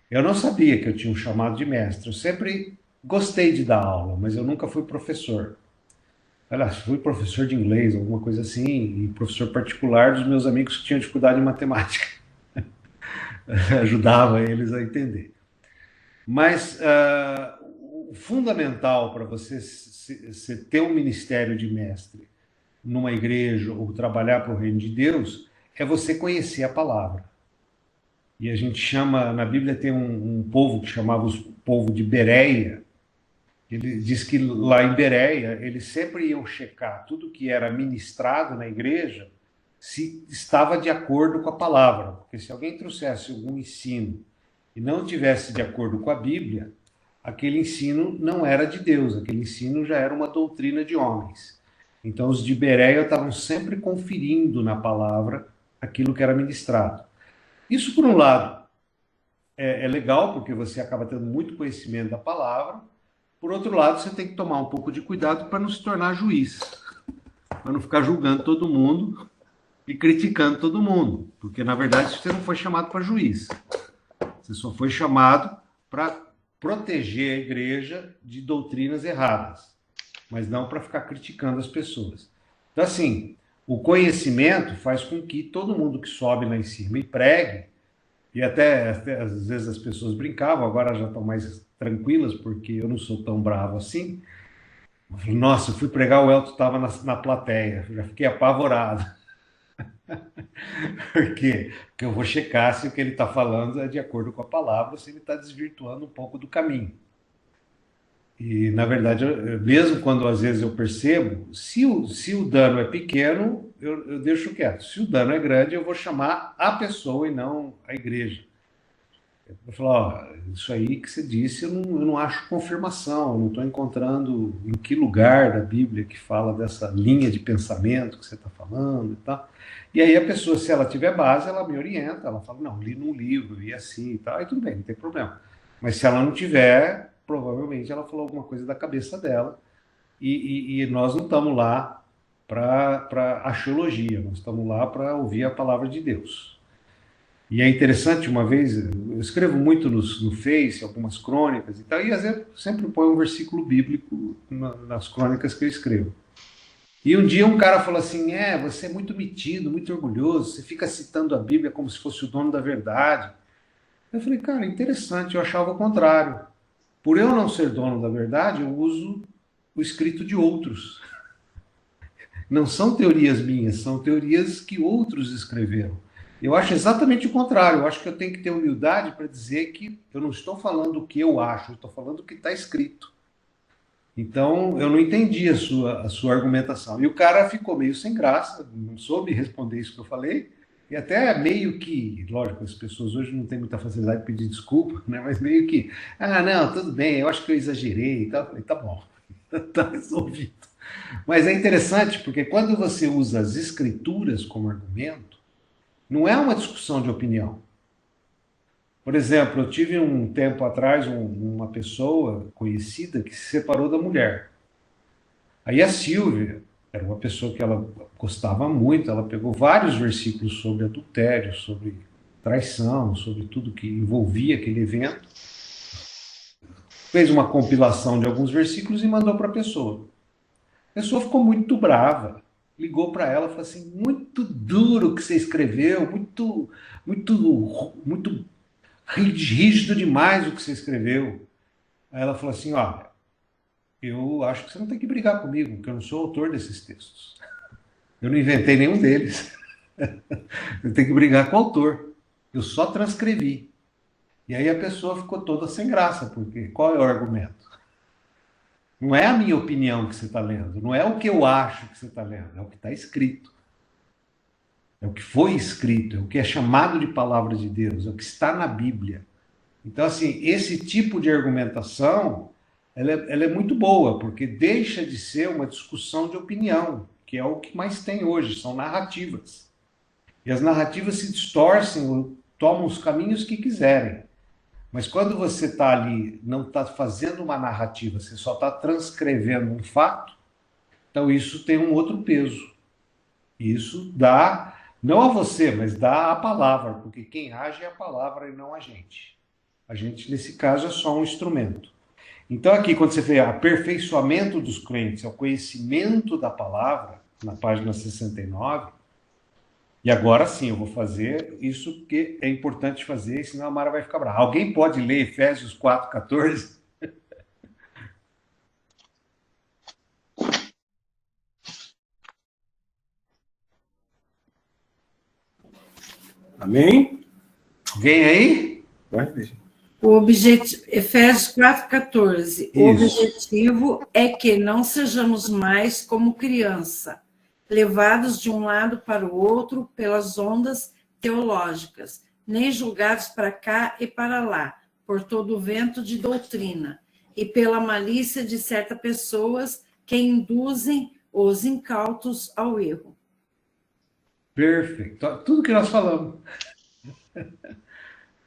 Eu não sabia que eu tinha um chamado de mestre. Eu sempre gostei de dar aula, mas eu nunca fui professor. Aliás, fui professor de inglês, alguma coisa assim, e professor particular dos meus amigos que tinham dificuldade em matemática. Ajudava eles a entender. Mas o fundamental para você ter um ministério de mestre numa igreja ou trabalhar para o reino de Deus é você conhecer a palavra. E a gente chama, na Bíblia tem um povo que chamava o povo de Bereia. Ele diz que lá em Bereia eles sempre iam checar tudo que era ministrado na igreja se estava de acordo com a palavra. Porque se alguém trouxesse algum ensino e não tivesse de acordo com a Bíblia, aquele ensino não era de Deus, aquele ensino já era uma doutrina de homens. Então os de Bereia estavam sempre conferindo na palavra aquilo que era ministrado. Isso, por um lado, é legal, porque você acaba tendo muito conhecimento da palavra. Por outro lado, você tem que tomar um pouco de cuidado para não se tornar juiz, para não ficar julgando todo mundo e criticando todo mundo, porque na verdade você não foi chamado para juiz, você só foi chamado para proteger a igreja de doutrinas erradas, mas não para ficar criticando as pessoas. Então, assim, o conhecimento faz com que todo mundo que sobe lá em cima e pregue, e até às vezes as pessoas brincavam, agora já estão mais tranquilas, porque eu não sou tão bravo assim. Nossa, eu fui pregar, o Elton estava na plateia, já fiquei apavorado. Por quê? Porque eu vou checar se o que ele está falando é de acordo com a palavra, ou se ele está desvirtuando um pouco do caminho. E, na verdade, mesmo quando às vezes eu percebo, se o dano é pequeno, eu deixo quieto. Se o dano é grande, eu vou chamar a pessoa e não a igreja. Eu vou falar, ó, isso aí que você disse, eu não acho confirmação, eu não estou encontrando em que lugar da Bíblia que fala dessa linha de pensamento que você está falando e tal. E aí a pessoa, se ela tiver base, ela me orienta, ela fala, não, li num livro e assim e tal, aí tudo bem, não tem problema. Mas se ela não tiver, provavelmente ela falou alguma coisa da cabeça dela e nós não estamos lá para axiologia, nós estamos lá para ouvir a palavra de Deus. E é interessante, uma vez, eu escrevo muito no Face, algumas crônicas e tal, e às vezes sempre ponho um versículo bíblico nas crônicas que eu escrevo. E um dia um cara falou assim: você é muito metido, muito orgulhoso, você fica citando a Bíblia como se fosse o dono da verdade. Eu falei, cara, interessante, eu achava o contrário. Por eu não ser dono da verdade, eu uso o escrito de outros. Não são teorias minhas, são teorias que outros escreveram. Eu acho exatamente o contrário. Eu acho que eu tenho que ter humildade para dizer que eu não estou falando o que eu acho, eu estou falando o que está escrito. Então, eu não entendi a sua argumentação. E o cara ficou meio sem graça, não soube responder isso que eu falei, e até meio que, lógico, as pessoas hoje não têm muita facilidade de pedir desculpa, né? Mas meio que, não, tudo bem, eu acho que eu exagerei e tal. Eu falei, tá bom, tá resolvido. Mas é interessante porque quando você usa as escrituras como argumento, não é uma discussão de opinião. Por exemplo, eu tive um tempo atrás uma pessoa conhecida que se separou da mulher. Aí a Silvia era uma pessoa que ela gostava muito, ela pegou vários versículos sobre adultério, sobre traição, sobre tudo que envolvia aquele evento, fez uma compilação de alguns versículos e mandou para a pessoa. A pessoa ficou muito brava, ligou para ela e falou assim: muito duro o que você escreveu, muito rígido demais o que você escreveu. Aí ela falou assim: olha, eu acho que você não tem que brigar comigo, porque eu não sou autor desses textos. Eu não inventei nenhum deles. Eu tenho que brigar com o autor. Eu só transcrevi. E aí a pessoa ficou toda sem graça, porque qual é o argumento? Não é a minha opinião que você está lendo, não é o que eu acho que você está lendo, é o que está escrito. É o que foi escrito, é o que é chamado de palavra de Deus, é o que está na Bíblia. Então, assim, esse tipo de argumentação, ela é muito boa, porque deixa de ser uma discussão de opinião, que é o que mais tem hoje, são narrativas. E as narrativas se distorcem, tomam os caminhos que quiserem. Mas quando você está ali, não está fazendo uma narrativa, você só está transcrevendo um fato, então isso tem um outro peso. Isso dá, não a você, mas dá a palavra, porque quem age é a palavra e não a gente. A gente, nesse caso, é só um instrumento. Então, aqui, quando você vê aperfeiçoamento dos crentes, é o conhecimento da palavra, na página 69, e agora sim, eu vou fazer isso porque é importante fazer, senão a Mara vai ficar brava. Alguém pode ler Efésios 4,14? Amém? Alguém aí? Vai ver. Efésios 4,14. O Isso. objetivo é que não sejamos mais como criança, levados de um lado para o outro pelas ondas teológicas, nem julgados para cá e para lá, por todo o vento de doutrina, e pela malícia de certas pessoas que induzem os incautos ao erro. Perfeito. Tudo que nós falamos.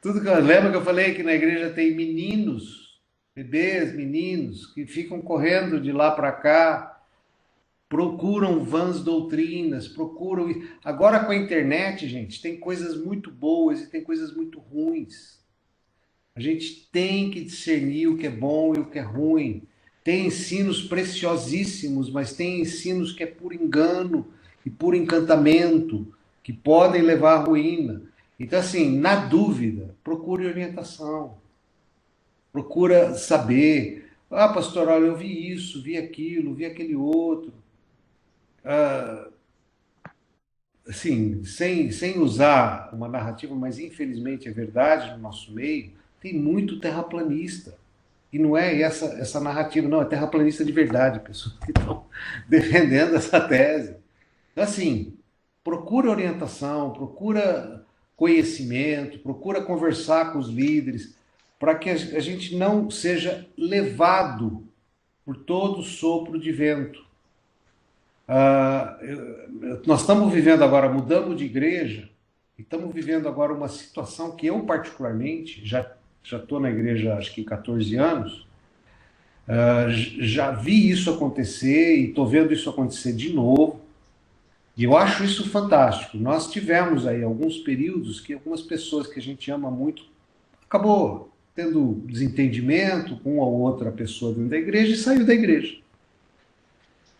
Lembra que eu falei que na igreja tem meninos, bebês, meninos, que ficam correndo de lá para cá, procuram vãs doutrinas, procuram. Agora com a internet, gente, tem coisas muito boas e tem coisas muito ruins. A gente tem que discernir o que é bom e o que é ruim. Tem ensinos preciosíssimos, mas tem ensinos que é por engano e por encantamento, que podem levar à ruína. Então, assim, na dúvida, procure orientação, procura saber. Ah, pastor, olha, eu vi isso, vi aquilo, vi aquele outro. Assim, sem usar uma narrativa, mas infelizmente é verdade no nosso meio, tem muito terraplanista. E não é essa narrativa, não, é terraplanista de verdade, pessoas que estão defendendo essa tese. Então, assim, procura orientação, procura conhecimento, procura conversar com os líderes, para que a gente não seja levado por todo sopro de vento. Nós estamos vivendo agora, mudamos de igreja, e estamos vivendo agora uma situação que eu, particularmente, já estou na igreja acho que 14 anos, já vi isso acontecer e estou vendo isso acontecer de novo, e eu acho isso fantástico. Nós tivemos aí alguns períodos que algumas pessoas que a gente ama muito acabou tendo desentendimento com uma ou outra pessoa dentro da igreja e saiu da igreja.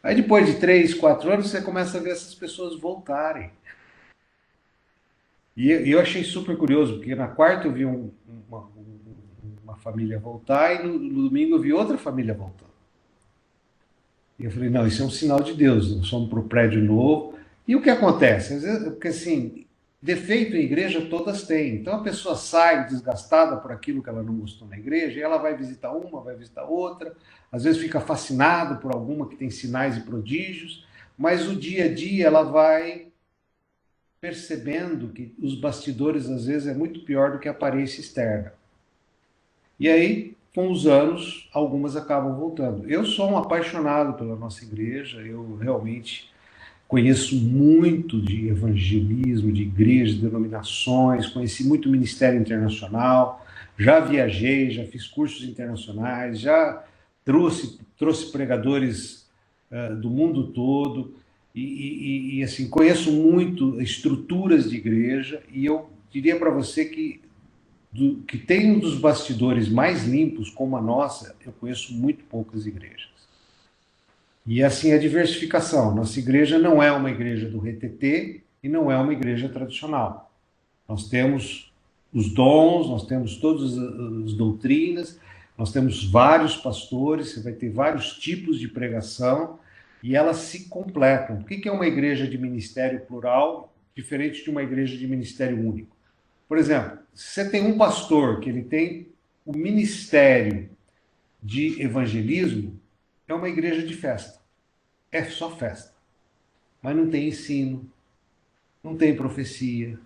Aí depois de 3, 4 anos, você começa a ver essas pessoas voltarem. E eu achei super curioso, porque na quarta eu vi uma família voltar e no domingo eu vi outra família voltando. E eu falei, não, isso é um sinal de Deus, nós somos para o prédio novo. E o que acontece? Às vezes, porque assim, defeito em igreja todas têm. Então a pessoa sai desgastada por aquilo que ela não gostou na igreja, e ela vai visitar uma, vai visitar outra, às vezes fica fascinada por alguma que tem sinais e prodígios, mas o dia a dia ela vai percebendo que os bastidores às vezes é muito pior do que a aparência externa. E aí, com os anos, algumas acabam voltando. Eu sou um apaixonado pela nossa igreja, eu realmente conheço muito de evangelismo, de igrejas, de denominações, conheci muito ministério internacional, já viajei, já fiz cursos internacionais, já trouxe pregadores do mundo todo, e assim, conheço muito estruturas de igreja, e eu diria para você que tem um dos bastidores mais limpos, como a nossa, eu conheço muito poucas igrejas. E assim a diversificação. Nossa igreja não é uma igreja do RTT e não é uma igreja tradicional. Nós temos os dons, nós temos todas as doutrinas, nós temos vários pastores, você vai ter vários tipos de pregação e elas se completam. O que é uma igreja de ministério plural diferente de uma igreja de ministério único? Por exemplo, se você tem um pastor que ele tem o ministério de evangelismo, é uma igreja de festa. É só festa. Mas não tem ensino, não tem profecia,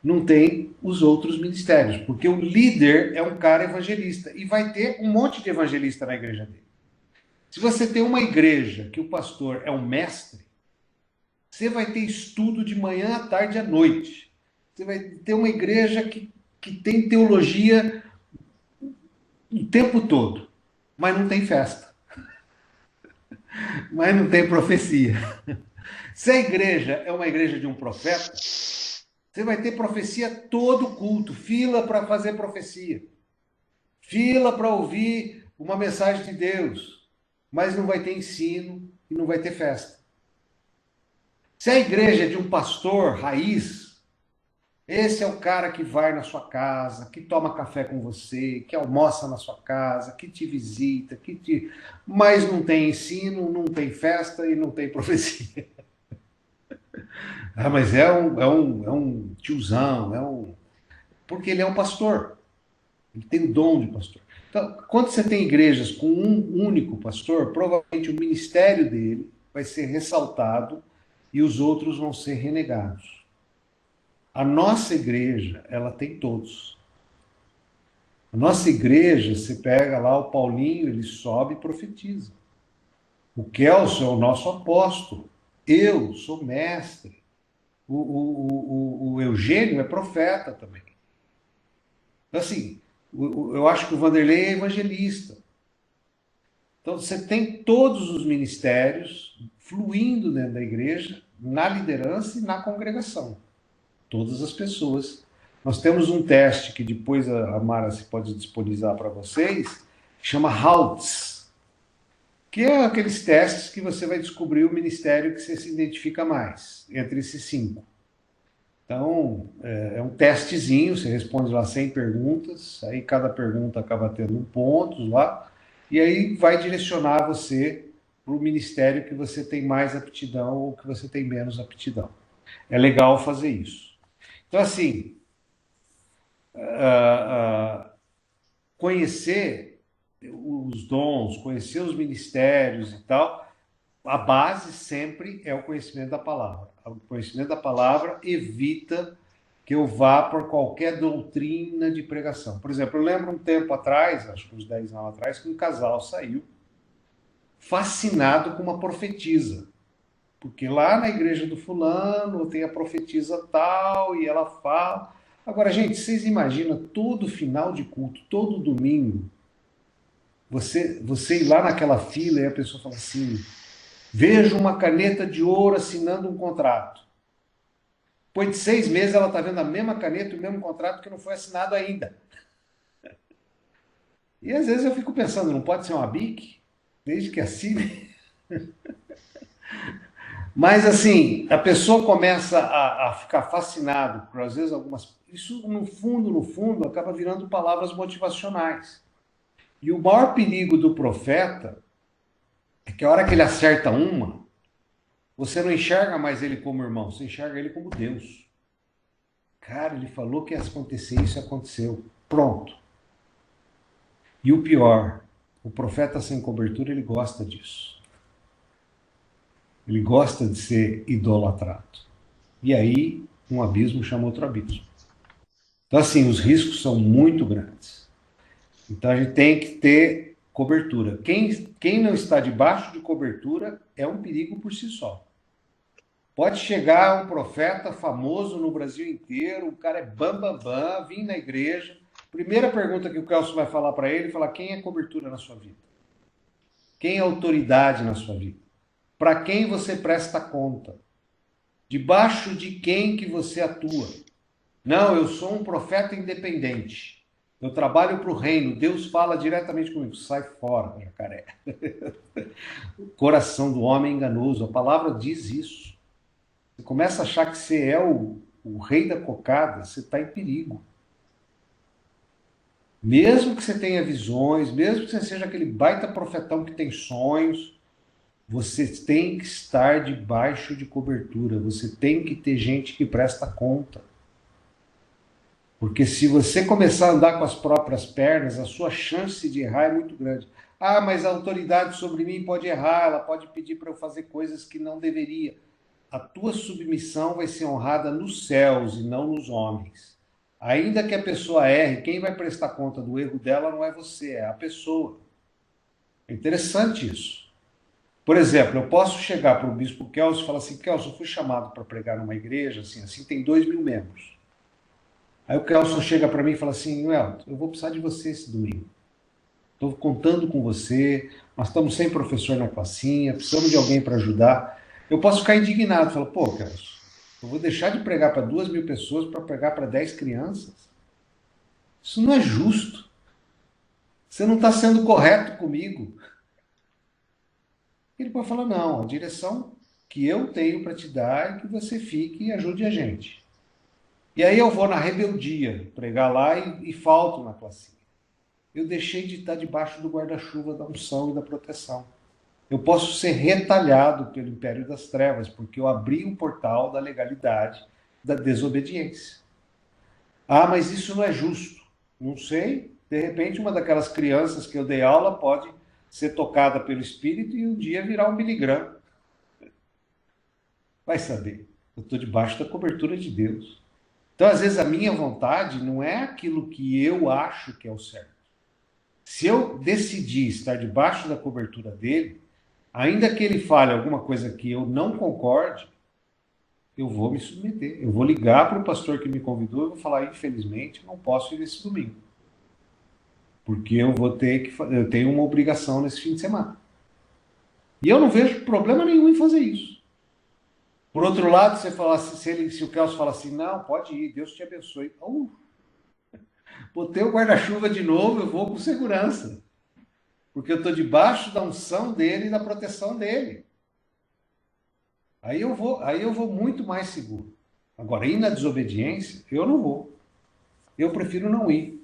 não tem os outros ministérios, porque o líder é um cara evangelista e vai ter um monte de evangelista na igreja dele. Se você tem uma igreja que o pastor é um mestre, você vai ter estudo de manhã, à tarde e à noite. Você vai ter uma igreja que tem teologia o tempo todo, mas não tem festa. Mas não tem profecia. Se a igreja é uma igreja de um profeta, você vai ter profecia todo culto, fila para fazer profecia, fila para ouvir uma mensagem de Deus, mas não vai ter ensino e não vai ter festa. Se a igreja é de um pastor raiz, esse é o cara que vai na sua casa, que toma café com você, que almoça na sua casa, que te visita, mas não tem ensino, não tem festa e não tem profecia. Mas é um tiozão, porque ele é um pastor. Ele tem o dom de pastor. Então, quando você tem igrejas com um único pastor, provavelmente o ministério dele vai ser ressaltado e os outros vão ser renegados. A nossa igreja, ela tem todos. A nossa igreja, você pega lá o Paulinho, ele sobe e profetiza. O Kelso é o nosso apóstolo. Eu sou mestre. O Eugênio é profeta também. Então, assim, eu acho que o Vanderlei é evangelista. Então, você tem todos os ministérios fluindo dentro da igreja, na liderança e na congregação. Todas as pessoas. Nós temos um teste que depois a Mara se pode disponibilizar para vocês, que chama HALTS, que é aqueles testes que você vai descobrir o ministério que você se identifica mais, entre esses 5. Então, é um testezinho, você responde lá 100 perguntas, aí cada pergunta acaba tendo um ponto lá, e aí vai direcionar você para o ministério que você tem mais aptidão ou que você tem menos aptidão. É legal fazer isso. Então, assim, conhecer os dons, conhecer os ministérios e tal, a base sempre é o conhecimento da palavra. O conhecimento da palavra evita que eu vá por qualquer doutrina de pregação. Por exemplo, eu lembro um tempo atrás, acho que uns 10 anos atrás, que um casal saiu fascinado com uma profetisa. Porque lá na igreja do fulano tem a profetisa tal e ela fala. Agora, gente, vocês imaginam todo final de culto, todo domingo, você ir lá naquela fila e a pessoa fala assim: vejo uma caneta de ouro assinando um contrato. Depois de 6 meses ela está vendo a mesma caneta e o mesmo contrato que não foi assinado ainda. E às vezes eu fico pensando, não pode ser uma BIC? Desde que assine. Mas assim, a pessoa começa a ficar fascinado por, às vezes, algumas... Isso, no fundo, acaba virando palavras motivacionais. E o maior perigo do profeta é que a hora que ele acerta uma, você não enxerga mais ele como irmão, você enxerga ele como Deus. Cara, ele falou que ia acontecer, isso aconteceu. Pronto. E o pior, o profeta sem cobertura, ele gosta disso. Ele gosta de ser idolatrado. E aí, um abismo chama outro abismo. Então, assim, os riscos são muito grandes. Então, a gente tem que ter cobertura. Quem não está debaixo de cobertura é um perigo por si só. Pode chegar um profeta famoso no Brasil inteiro, o cara é bam, vim na igreja. Primeira pergunta que o Kelso vai falar para ele, falar: quem é cobertura na sua vida? Quem é autoridade na sua vida? Para quem você presta conta? Debaixo de quem que você atua? Não, eu sou um profeta independente. Eu trabalho para o reino. Deus fala diretamente comigo. Sai fora, jacaré. O coração do homem é enganoso. A palavra diz isso. Você começa a achar que você é o rei da cocada, você está em perigo. Mesmo que você tenha visões, mesmo que você seja aquele baita profetão que tem sonhos, você tem que estar debaixo de cobertura. Você tem que ter gente que presta conta. Porque se você começar a andar com as próprias pernas, a sua chance de errar é muito grande. Ah, mas a autoridade sobre mim pode errar, ela pode pedir para eu fazer coisas que não deveria. A tua submissão vai ser honrada nos céus e não nos homens. Ainda que a pessoa erre, quem vai prestar conta do erro dela não é você, é a pessoa. É interessante isso. Por exemplo, eu posso chegar para o bispo Kelso e falar assim: Kelso, eu fui chamado para pregar numa igreja, assim tem 2.000 membros. Aí o Kelso chega para mim e fala assim: Welton, eu vou precisar de você esse domingo. Estou contando com você, nós estamos sem professor na classinha, precisamos de alguém para ajudar. Eu posso ficar indignado, falar: pô, Kelso, eu vou deixar de pregar para 2.000 pessoas para pregar para 10 crianças? Isso não é justo. Você não está sendo correto comigo. Ele pode falar: não, a direção que eu tenho para te dar é que você fique e ajude a gente. E aí eu vou na rebeldia, pregar lá e falto na classinha. Eu deixei de estar debaixo do guarda-chuva da unção e da proteção. Eu posso ser retalhado pelo império das trevas, porque eu abri o portal da legalidade, da desobediência. Ah, mas isso não é justo. Não sei. De repente, uma daquelas crianças que eu dei aula pode ser tocada pelo Espírito e um dia virar um miligrama. Vai saber. Eu estou debaixo da cobertura de Deus. Então, às vezes, a minha vontade não é aquilo que eu acho que é o certo. Se eu decidir estar debaixo da cobertura dele, ainda que ele fale alguma coisa que eu não concorde, eu vou me submeter. Eu vou ligar para o pastor que me convidou e vou falar: infelizmente, não posso ir esse domingo. Porque eu tenho uma obrigação nesse fim de semana. E eu não vejo problema nenhum em fazer isso. Por outro lado, você fala, se o Kelso fala assim: não, pode ir, Deus te abençoe. Botei o guarda-chuva de novo, eu vou com segurança. Porque eu estou debaixo da unção dele e da proteção dele. Aí eu vou muito mais seguro. Agora, ir na desobediência, eu não vou. Eu prefiro não ir.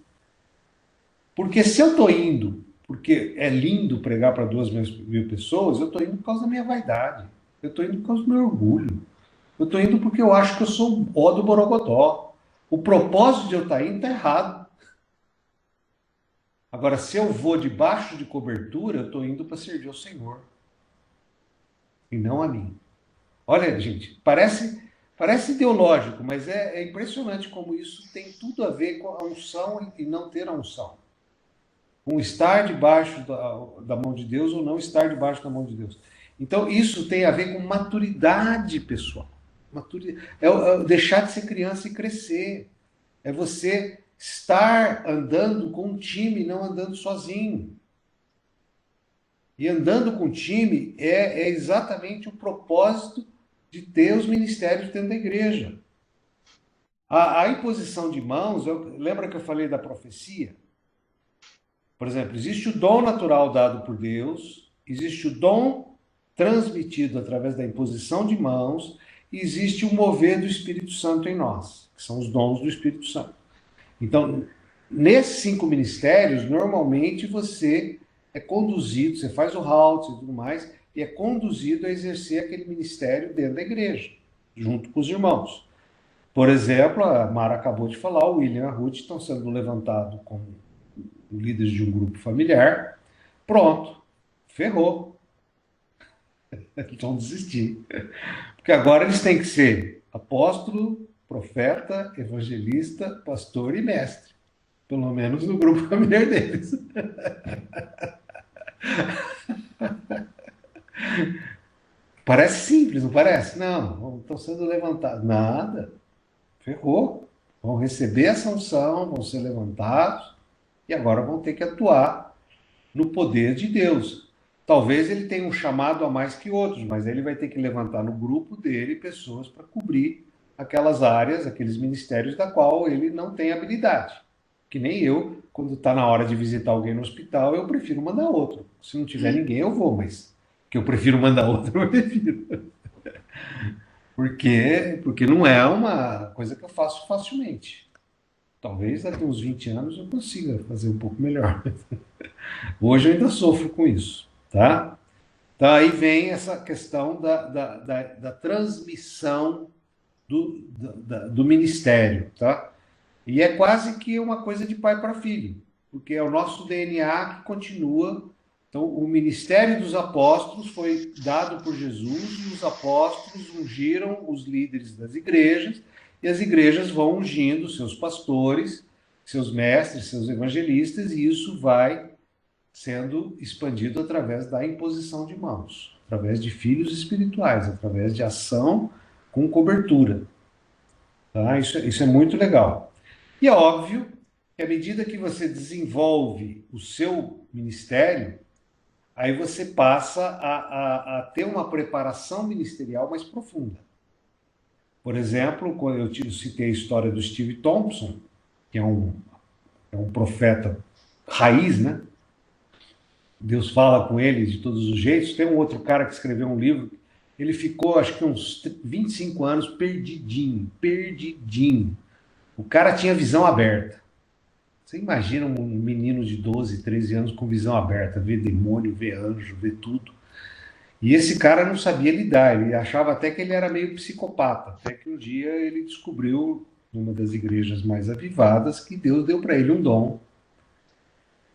Porque se eu estou indo, porque é lindo pregar para 2.000 pessoas, eu estou indo por causa da minha vaidade. Eu estou indo por causa do meu orgulho. Eu estou indo porque eu acho que eu sou o ó do Borogodó. O propósito de eu estar indo está errado. Agora, se eu vou debaixo de cobertura, eu estou indo para servir ao Senhor e não a mim. Olha, gente, parece ideológico, mas é impressionante como isso tem tudo a ver com a unção e não ter a unção. Com estar debaixo da mão de Deus ou não estar debaixo da mão de Deus. Então, isso tem a ver com maturidade pessoal. É deixar de ser criança e crescer. É você estar andando com um time, não andando sozinho. E andando com time é exatamente o propósito de ter os ministérios dentro da igreja. A imposição de mãos, lembra que eu falei da profecia? Por exemplo, existe o dom natural dado por Deus, existe o dom transmitido através da imposição de mãos, e existe o mover do Espírito Santo em nós, que são os dons do Espírito Santo. Então, nesses 5 ministérios, normalmente você é conduzido, você faz o halt e tudo mais, e é conduzido a exercer aquele ministério dentro da igreja, junto com os irmãos. Por exemplo, a Mara acabou de falar, o William e a Ruth estão sendo levantados como líderes de um grupo familiar. Pronto, ferrou. Eles vão desistir. Porque agora eles têm que ser apóstolo, profeta, evangelista, pastor e mestre. Pelo menos no grupo familiar deles. Parece simples, não parece? Não, estão sendo levantados. Nada. Ferrou. Vão receber essa unção, vão ser levantados e agora vão ter que atuar no poder de Deus. Talvez ele tenha um chamado a mais que outros, mas ele vai ter que levantar no grupo dele pessoas para cobrir aquelas áreas, aqueles ministérios da qual ele não tem habilidade. Que nem eu, quando está na hora de visitar alguém no hospital, eu prefiro mandar outro. Se não tiver ninguém, eu vou, mas que eu prefiro mandar outro, eu prefiro. Porque não é uma coisa que eu faço facilmente. Talvez daqui a uns 20 anos eu consiga fazer um pouco melhor. Hoje eu ainda sofro com isso, tá? Então aí vem essa questão da transmissão do ministério, tá? E é quase que uma coisa de pai para filho, porque é o nosso DNA que continua. Então, o ministério dos apóstolos foi dado por Jesus e os apóstolos ungiram os líderes das igrejas e as igrejas vão ungindo seus pastores, seus mestres, seus evangelistas, e isso vai sendo expandido através da imposição de mãos, através de filhos espirituais, através de ação com cobertura. Tá? Isso é muito legal. E é óbvio que à medida que você desenvolve o seu ministério, aí você passa a ter uma preparação ministerial mais profunda. Por exemplo, quando eu citei a história do Steve Thompson, que é um profeta raiz, né? Deus fala com ele de todos os jeitos. Tem um outro cara que escreveu um livro, ele ficou, acho que uns 25 anos perdidinho. O cara tinha visão aberta. Você imagina um menino de 12, 13 anos com visão aberta, vê demônio, vê anjo, vê tudo. E esse cara não sabia lidar, ele achava até que ele era meio psicopata, até que um dia ele descobriu, numa das igrejas mais avivadas, que Deus deu para ele um dom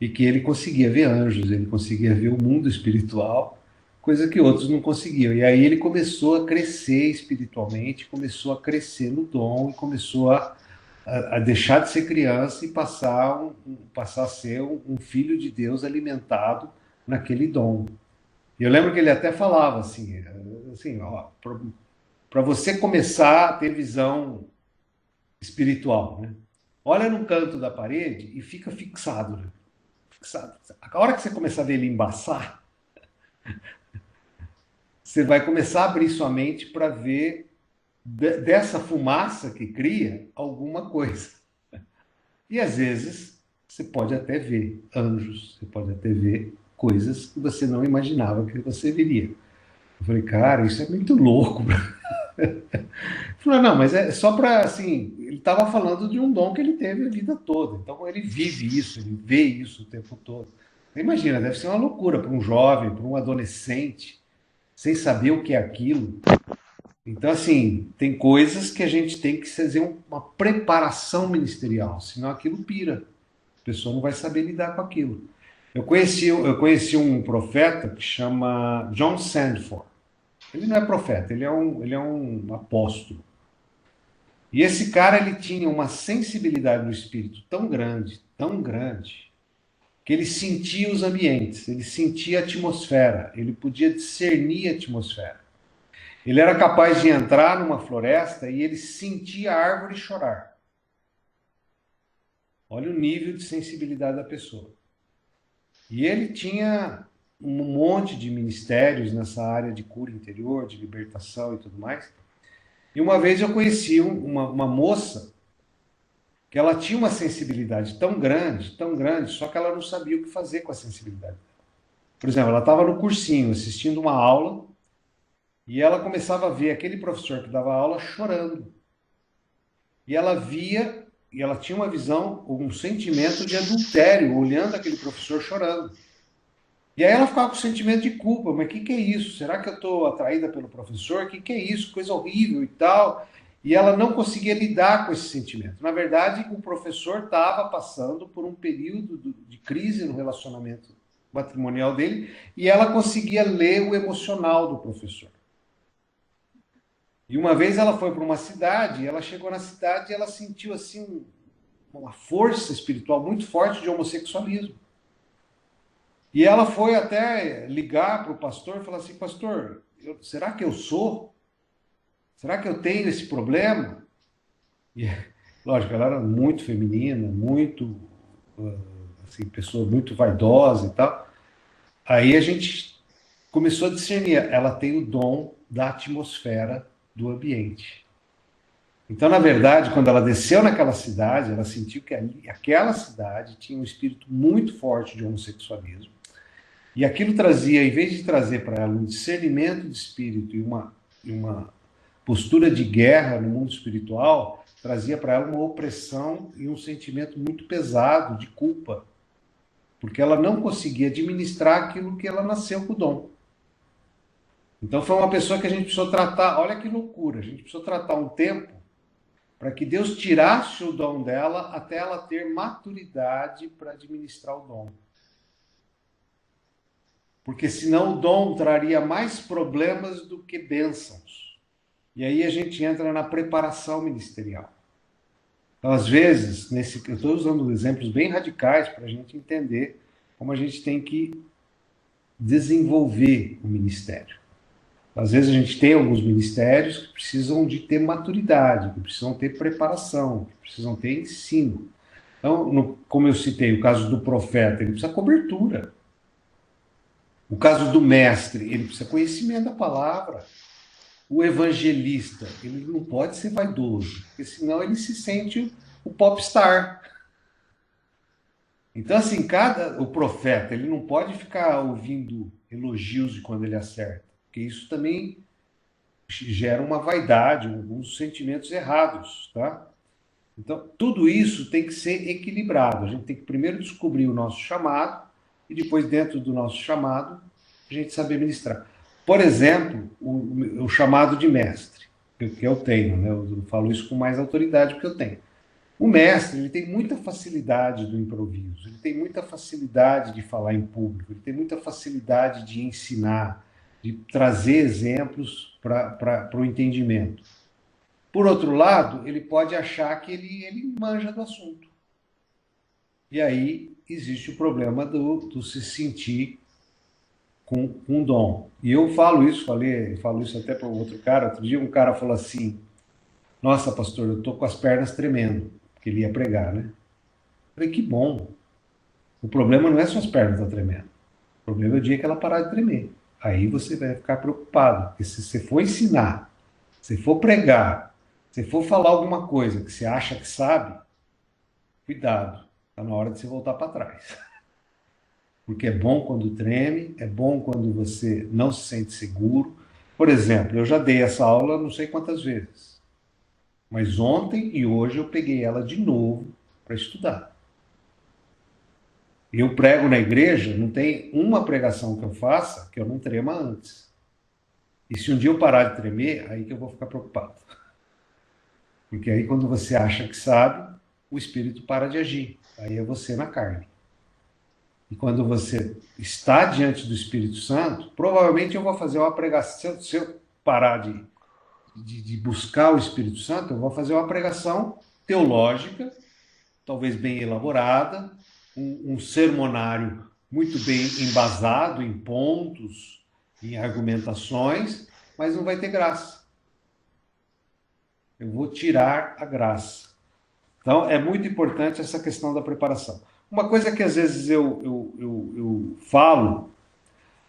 e que ele conseguia ver anjos, ele conseguia ver o mundo espiritual, coisa que outros não conseguiam. E aí ele começou a crescer espiritualmente, começou a crescer no dom, e começou a deixar de ser criança e passar a ser um filho de Deus alimentado naquele dom. E eu lembro que ele até falava assim ó, para você começar a ter visão espiritual, né? Olha no canto da parede e fica fixado, né? Fixado. A hora que você começar a ver ele embaçar, você vai começar a abrir sua mente para ver dessa fumaça que cria alguma coisa. E às vezes você pode até ver anjos, você pode até ver coisas que você não imaginava que você viria. Eu falei, cara, isso é muito louco. Ele falou, não, mas é só para, assim, ele estava falando de um dom que ele teve a vida toda. Então ele vive isso, ele vê isso o tempo todo. Imagina, deve ser uma loucura para um jovem, para um adolescente, sem saber o que é aquilo. Então, assim, tem coisas que a gente tem que fazer uma preparação ministerial, senão aquilo pira. A pessoa não vai saber lidar com aquilo. Eu conheci um profeta que chama John Sandford. Ele não é profeta, ele é um apóstolo. E esse cara, ele tinha uma sensibilidade no espírito tão grande, que ele sentia os ambientes, ele sentia a atmosfera, ele podia discernir a atmosfera. Ele era capaz de entrar numa floresta e ele sentia a árvore chorar. Olha o nível de sensibilidade da pessoa. E ele tinha um monte de ministérios nessa área de cura interior, de libertação e tudo mais. E uma vez eu conheci uma moça que ela tinha uma sensibilidade tão grande, só que ela não sabia o que fazer com a sensibilidade. Por exemplo, ela estava no cursinho, assistindo uma aula, e ela começava a ver aquele professor que dava aula chorando. E ela via, e ela tinha uma visão, um sentimento de adultério, olhando aquele professor chorando. E aí ela ficava com sentimento de culpa, mas o que é isso? Será que eu estou atraída pelo professor? O que é isso? Coisa horrível e tal. E ela não conseguia lidar com esse sentimento. Na verdade, o professor estava passando por um período de crise no relacionamento matrimonial dele, e ela conseguia ler o emocional do professor. E uma vez ela foi para uma cidade, ela chegou na cidade e ela sentiu assim uma força espiritual muito forte de homossexualismo. E ela foi até ligar para o pastor e falar assim: pastor, será que eu sou? Será que eu tenho esse problema? E, lógico, ela era muito feminina, muito, assim, pessoa muito vaidosa e tal. Aí a gente começou a discernir, ela tem o dom da atmosfera do ambiente. Então, na verdade, quando ela desceu naquela cidade, ela sentiu que aquela cidade tinha um espírito muito forte de homossexualismo. E aquilo trazia, em vez de trazer para ela um discernimento de espírito e uma postura de guerra no mundo espiritual, trazia para ela uma opressão e um sentimento muito pesado de culpa, porque ela não conseguia administrar aquilo que ela nasceu com o dom. Então foi uma pessoa que a gente precisou tratar, olha que loucura, a gente precisou tratar um tempo para que Deus tirasse o dom dela até ela ter maturidade para administrar o dom. Porque senão o dom traria mais problemas do que bênçãos. E aí a gente entra na preparação ministerial. Então, às vezes, eu estou usando exemplos bem radicais para a gente entender como a gente tem que desenvolver o ministério. Às vezes a gente tem alguns ministérios que precisam de ter maturidade, que precisam ter preparação, que precisam ter ensino. Então, como eu citei, o caso do profeta, ele precisa cobertura. O caso do mestre, ele precisa conhecimento da palavra. O evangelista, ele não pode ser vaidoso, porque senão ele se sente o popstar. Então, assim, o profeta, ele não pode ficar ouvindo elogios de quando ele acerta, porque isso também gera uma vaidade, alguns sentimentos errados, tá? Então, tudo isso tem que ser equilibrado. A gente tem que primeiro descobrir o nosso chamado e depois, dentro do nosso chamado, a gente saber ministrar. Por exemplo, o chamado de mestre, que eu tenho, né? Eu falo isso com mais autoridade porque eu tenho. O mestre, ele tem muita facilidade do improviso, ele tem muita facilidade de falar em público, ele tem muita facilidade de ensinar, de trazer exemplos para o entendimento. Por outro lado, ele pode achar que ele manja do assunto. E aí existe o problema do se sentir com dom. E eu falo isso até para um outro cara. Outro dia um cara falou assim: nossa, pastor, eu estou com as pernas tremendo, porque ele ia pregar, né? Eu falei: que bom. O problema não é só as pernas estão tremendo. O problema é o dia que ela parar de tremer. Aí você vai ficar preocupado, porque se você for ensinar, se for pregar, se for falar alguma coisa que você acha que sabe, cuidado, está na hora de você voltar para trás. Porque é bom quando treme, é bom quando você não se sente seguro. Por exemplo, eu já dei essa aula não sei quantas vezes, mas ontem e hoje eu peguei ela de novo para estudar. Eu prego na igreja, não tem uma pregação que eu faça que eu não trema antes. E se um dia eu parar de tremer, aí que eu vou ficar preocupado. Porque aí quando você acha que sabe, o espírito para de agir. Aí é você na carne. E quando você está diante do Espírito Santo, provavelmente eu vou fazer uma pregação. Se eu parar de buscar o Espírito Santo, eu vou fazer uma pregação teológica, talvez bem elaborada, um sermonário muito bem embasado em pontos, em argumentações, mas não vai ter graça. Eu vou tirar a graça. Então, é muito importante essa questão da preparação. Uma coisa que às vezes eu falo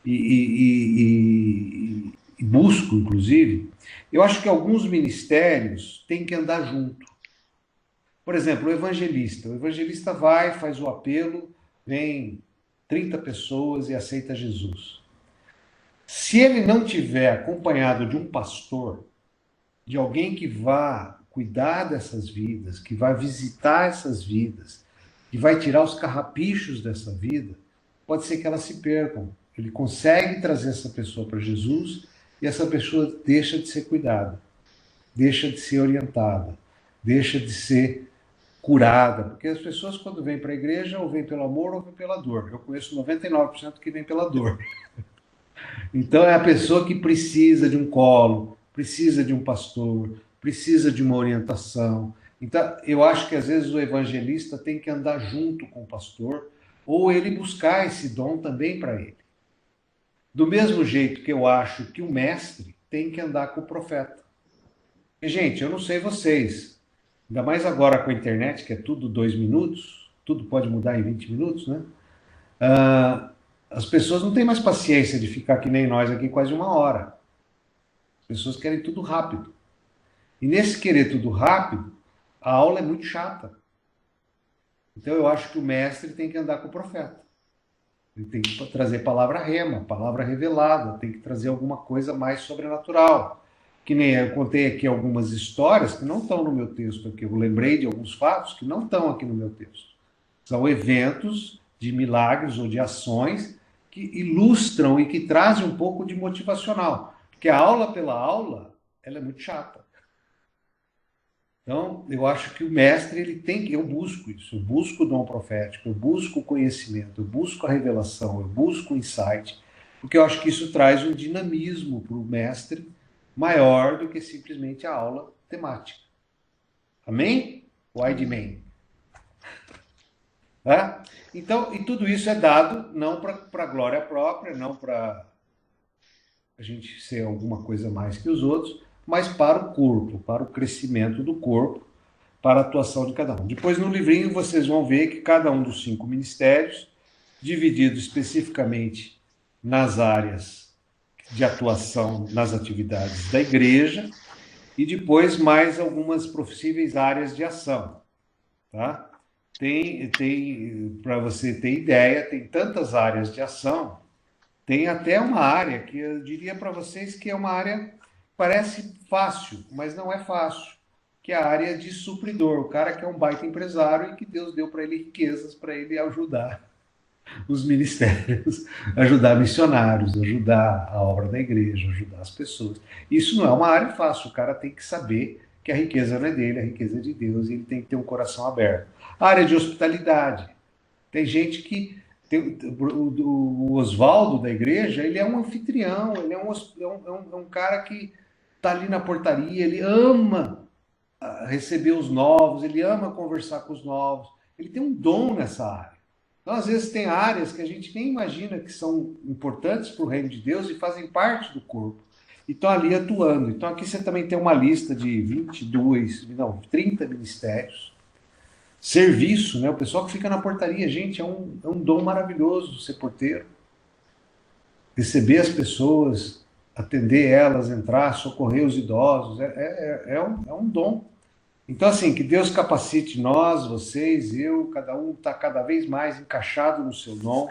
e busco, inclusive, eu acho que alguns ministérios têm que andar junto. Por exemplo, o evangelista vai, faz o apelo, vem 30 pessoas e aceita Jesus. Se ele não tiver acompanhado de um pastor, de alguém que vá cuidar dessas vidas, que vai visitar essas vidas, que vai tirar os carrapichos dessa vida, pode ser que elas se percam. Ele consegue trazer essa pessoa para Jesus e essa pessoa deixa de ser cuidada, deixa de ser orientada, deixa de ser curada. Porque as pessoas, quando vêm para a igreja, ou vêm pelo amor ou vêm pela dor. Eu conheço 99% que vem pela dor. Então é a pessoa que precisa de um colo, precisa de um pastor, precisa de uma orientação. Então, eu acho que às vezes o evangelista tem que andar junto com o pastor, ou ele buscar esse dom também para ele. Do mesmo jeito que eu acho que o mestre tem que andar com o profeta. E, gente, eu não sei vocês, ainda mais agora com a internet, que é tudo 2 minutos, tudo pode mudar em 20 minutos, né? As pessoas não têm mais paciência de ficar que nem nós aqui quase 1 hora. As pessoas querem tudo rápido. E nesse querer tudo rápido, a aula é muito chata. Então eu acho que o mestre tem que andar com o profeta. Ele tem que trazer palavra rema, palavra revelada, tem que trazer alguma coisa mais sobrenatural. Que nem eu contei aqui algumas histórias que não estão no meu texto aqui. Eu lembrei de alguns fatos que não estão aqui no meu texto. São eventos de milagres ou de ações que ilustram e que trazem um pouco de motivacional. Porque a aula pela aula, ela é muito chata. Então, eu acho que o mestre, ele tem que... Eu busco isso, eu busco o dom profético, eu busco o conhecimento, eu busco a revelação, eu busco o insight, porque eu acho que isso traz um dinamismo para o mestre maior do que simplesmente a aula temática. Amém? Wide man. Tá? Então, e tudo isso é dado não para glória própria, não para a gente ser alguma coisa mais que os outros, mas para o corpo, para o crescimento do corpo, para a atuação de cada um. Depois, no livrinho, vocês vão ver que cada um dos 5 ministérios, dividido especificamente nas áreas de atuação, nas atividades da igreja, e depois mais algumas possíveis áreas de ação. Tá? Para você ter ideia, tem tantas áreas de ação, tem até uma área que eu diria para vocês que é uma área... Parece fácil, mas não é fácil, que é a área de supridor, o cara que é um baita empresário e que Deus deu para ele riquezas para ele ajudar os ministérios, ajudar missionários, ajudar a obra da igreja, ajudar as pessoas. Isso não é uma área fácil, o cara tem que saber que a riqueza não é dele, a riqueza é de Deus, e ele tem que ter um coração aberto. A área de hospitalidade, tem gente que... o Oswaldo da igreja, ele é um anfitrião, ele é um cara que está ali na portaria, ele ama receber os novos, ele ama conversar com os novos, ele tem um dom nessa área. Então, às vezes, tem áreas que a gente nem imagina que são importantes para o reino de Deus e fazem parte do corpo, e estão ali atuando. Então, aqui você também tem uma lista de 30 ministérios. Serviço, né? O pessoal que fica na portaria, gente, é um dom maravilhoso ser porteiro. Receber as pessoas, atender elas, entrar, socorrer os idosos, é um dom. Então, assim, que Deus capacite nós, vocês, eu, cada um está cada vez mais encaixado no seu dom,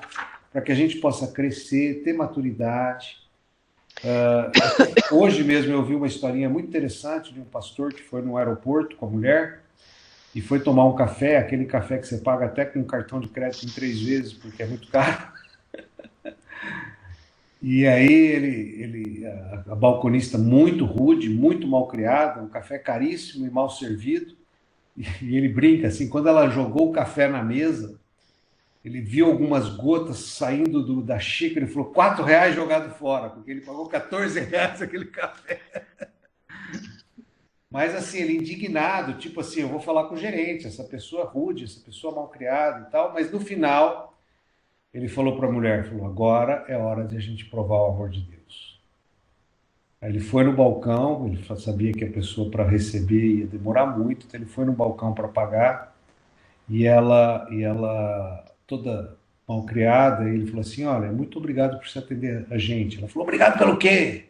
para que a gente possa crescer, ter maturidade. Hoje mesmo eu vi uma historinha muito interessante de um pastor que foi no aeroporto com a mulher e foi tomar um café, aquele café que você paga até com um cartão de crédito em 3 vezes, porque é muito caro. E aí a balconista muito rude, muito mal criada, um café caríssimo e mal servido. E ele brinca assim, quando ela jogou o café na mesa, ele viu algumas gotas saindo da xícara e falou, R$ 4 jogado fora, porque ele pagou R$ 14 aquele café. Mas assim, ele indignado, tipo assim, eu vou falar com o gerente, essa pessoa rude, essa pessoa mal criada e tal, mas no final ele falou para a mulher, falou, agora é hora de a gente provar o amor de Deus. Aí ele foi no balcão, ele sabia que a pessoa para receber ia demorar muito, então ele foi no balcão para pagar, e ela toda mal criada, ele falou assim, olha, muito obrigado por você atender a gente. Ela falou, obrigado pelo quê?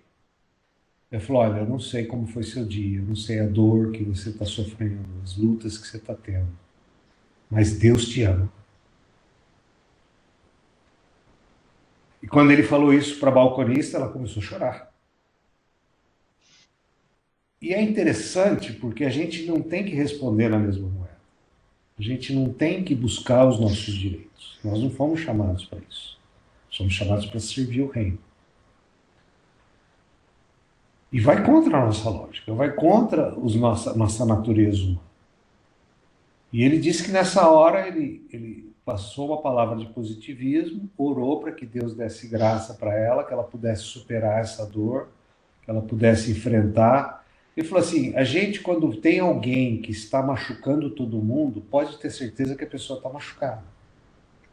Ele falou, olha, eu não sei como foi seu dia, eu não sei a dor que você está sofrendo, as lutas que você está tendo, mas Deus te ama. E quando ele falou isso para a balconista, ela começou a chorar. E é interessante porque a gente não tem que responder na mesma moeda. A gente não tem que buscar os nossos direitos. Nós não fomos chamados para isso. Somos chamados para servir o reino. E vai contra a nossa lógica, vai contra nossa natureza humana. E ele disse que nessa hora ele passou uma palavra de positivismo, orou para que Deus desse graça para ela, que ela pudesse superar essa dor, que ela pudesse enfrentar. Ele falou assim, a gente quando tem alguém que está machucando todo mundo, pode ter certeza que a pessoa está machucada.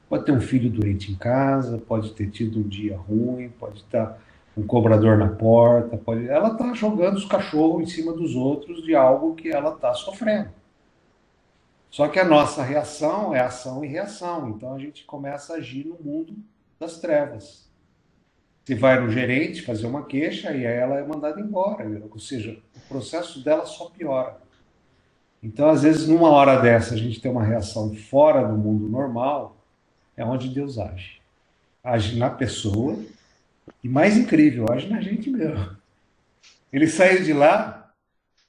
Pode ter um filho doente em casa, pode ter tido um dia ruim, pode estar um cobrador na porta, ela está jogando os cachorros em cima dos outros de algo que ela está sofrendo. Só que a nossa reação é ação e reação, então a gente começa a agir no mundo das trevas. Você vai no gerente fazer uma queixa e aí ela é mandada embora, ou seja, o processo dela só piora. Então, às vezes, numa hora dessa, a gente tem uma reação fora do mundo normal, é onde Deus age. Age na pessoa, e mais incrível, age na gente mesmo. Ele saiu de lá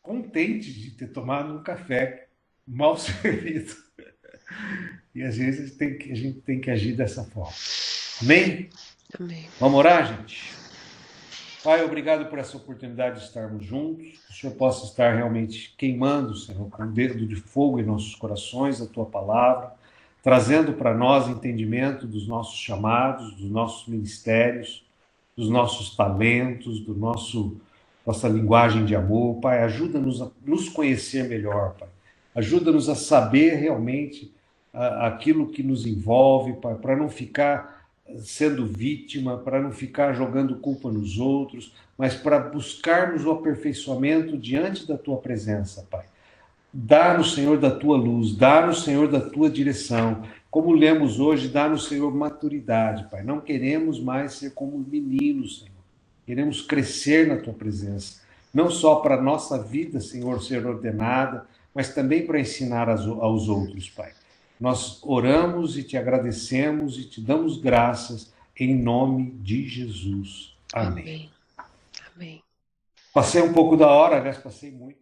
contente de ter tomado um café mal servido. E às vezes a gente tem que agir dessa forma. Amém? Amém. Vamos orar, gente? Pai, obrigado por essa oportunidade de estarmos juntos. Que o Senhor possa estar realmente queimando, Senhor, com o dedo de fogo em nossos corações, a Tua palavra, trazendo para nós entendimento dos nossos chamados, dos nossos ministérios, dos nossos talentos, nossa linguagem de amor. Pai, ajuda-nos a nos conhecer melhor, Pai. Ajuda-nos a saber realmente aquilo que nos envolve, Pai, para não ficar sendo vítima, para não ficar jogando culpa nos outros, mas para buscarmos o aperfeiçoamento diante da Tua presença, Pai. Dá-nos, Senhor, da Tua luz, dá-nos, Senhor, da Tua direção. Como lemos hoje, dá-nos, Senhor, maturidade, Pai. Não queremos mais ser como meninos, Senhor. Queremos crescer na Tua presença. Não só para a nossa vida, Senhor, ser ordenada, mas também para ensinar aos outros, Pai. Nós oramos e Te agradecemos e Te damos graças em nome de Jesus. Amém. Amém. Passei um pouco da hora, aliás, passei muito.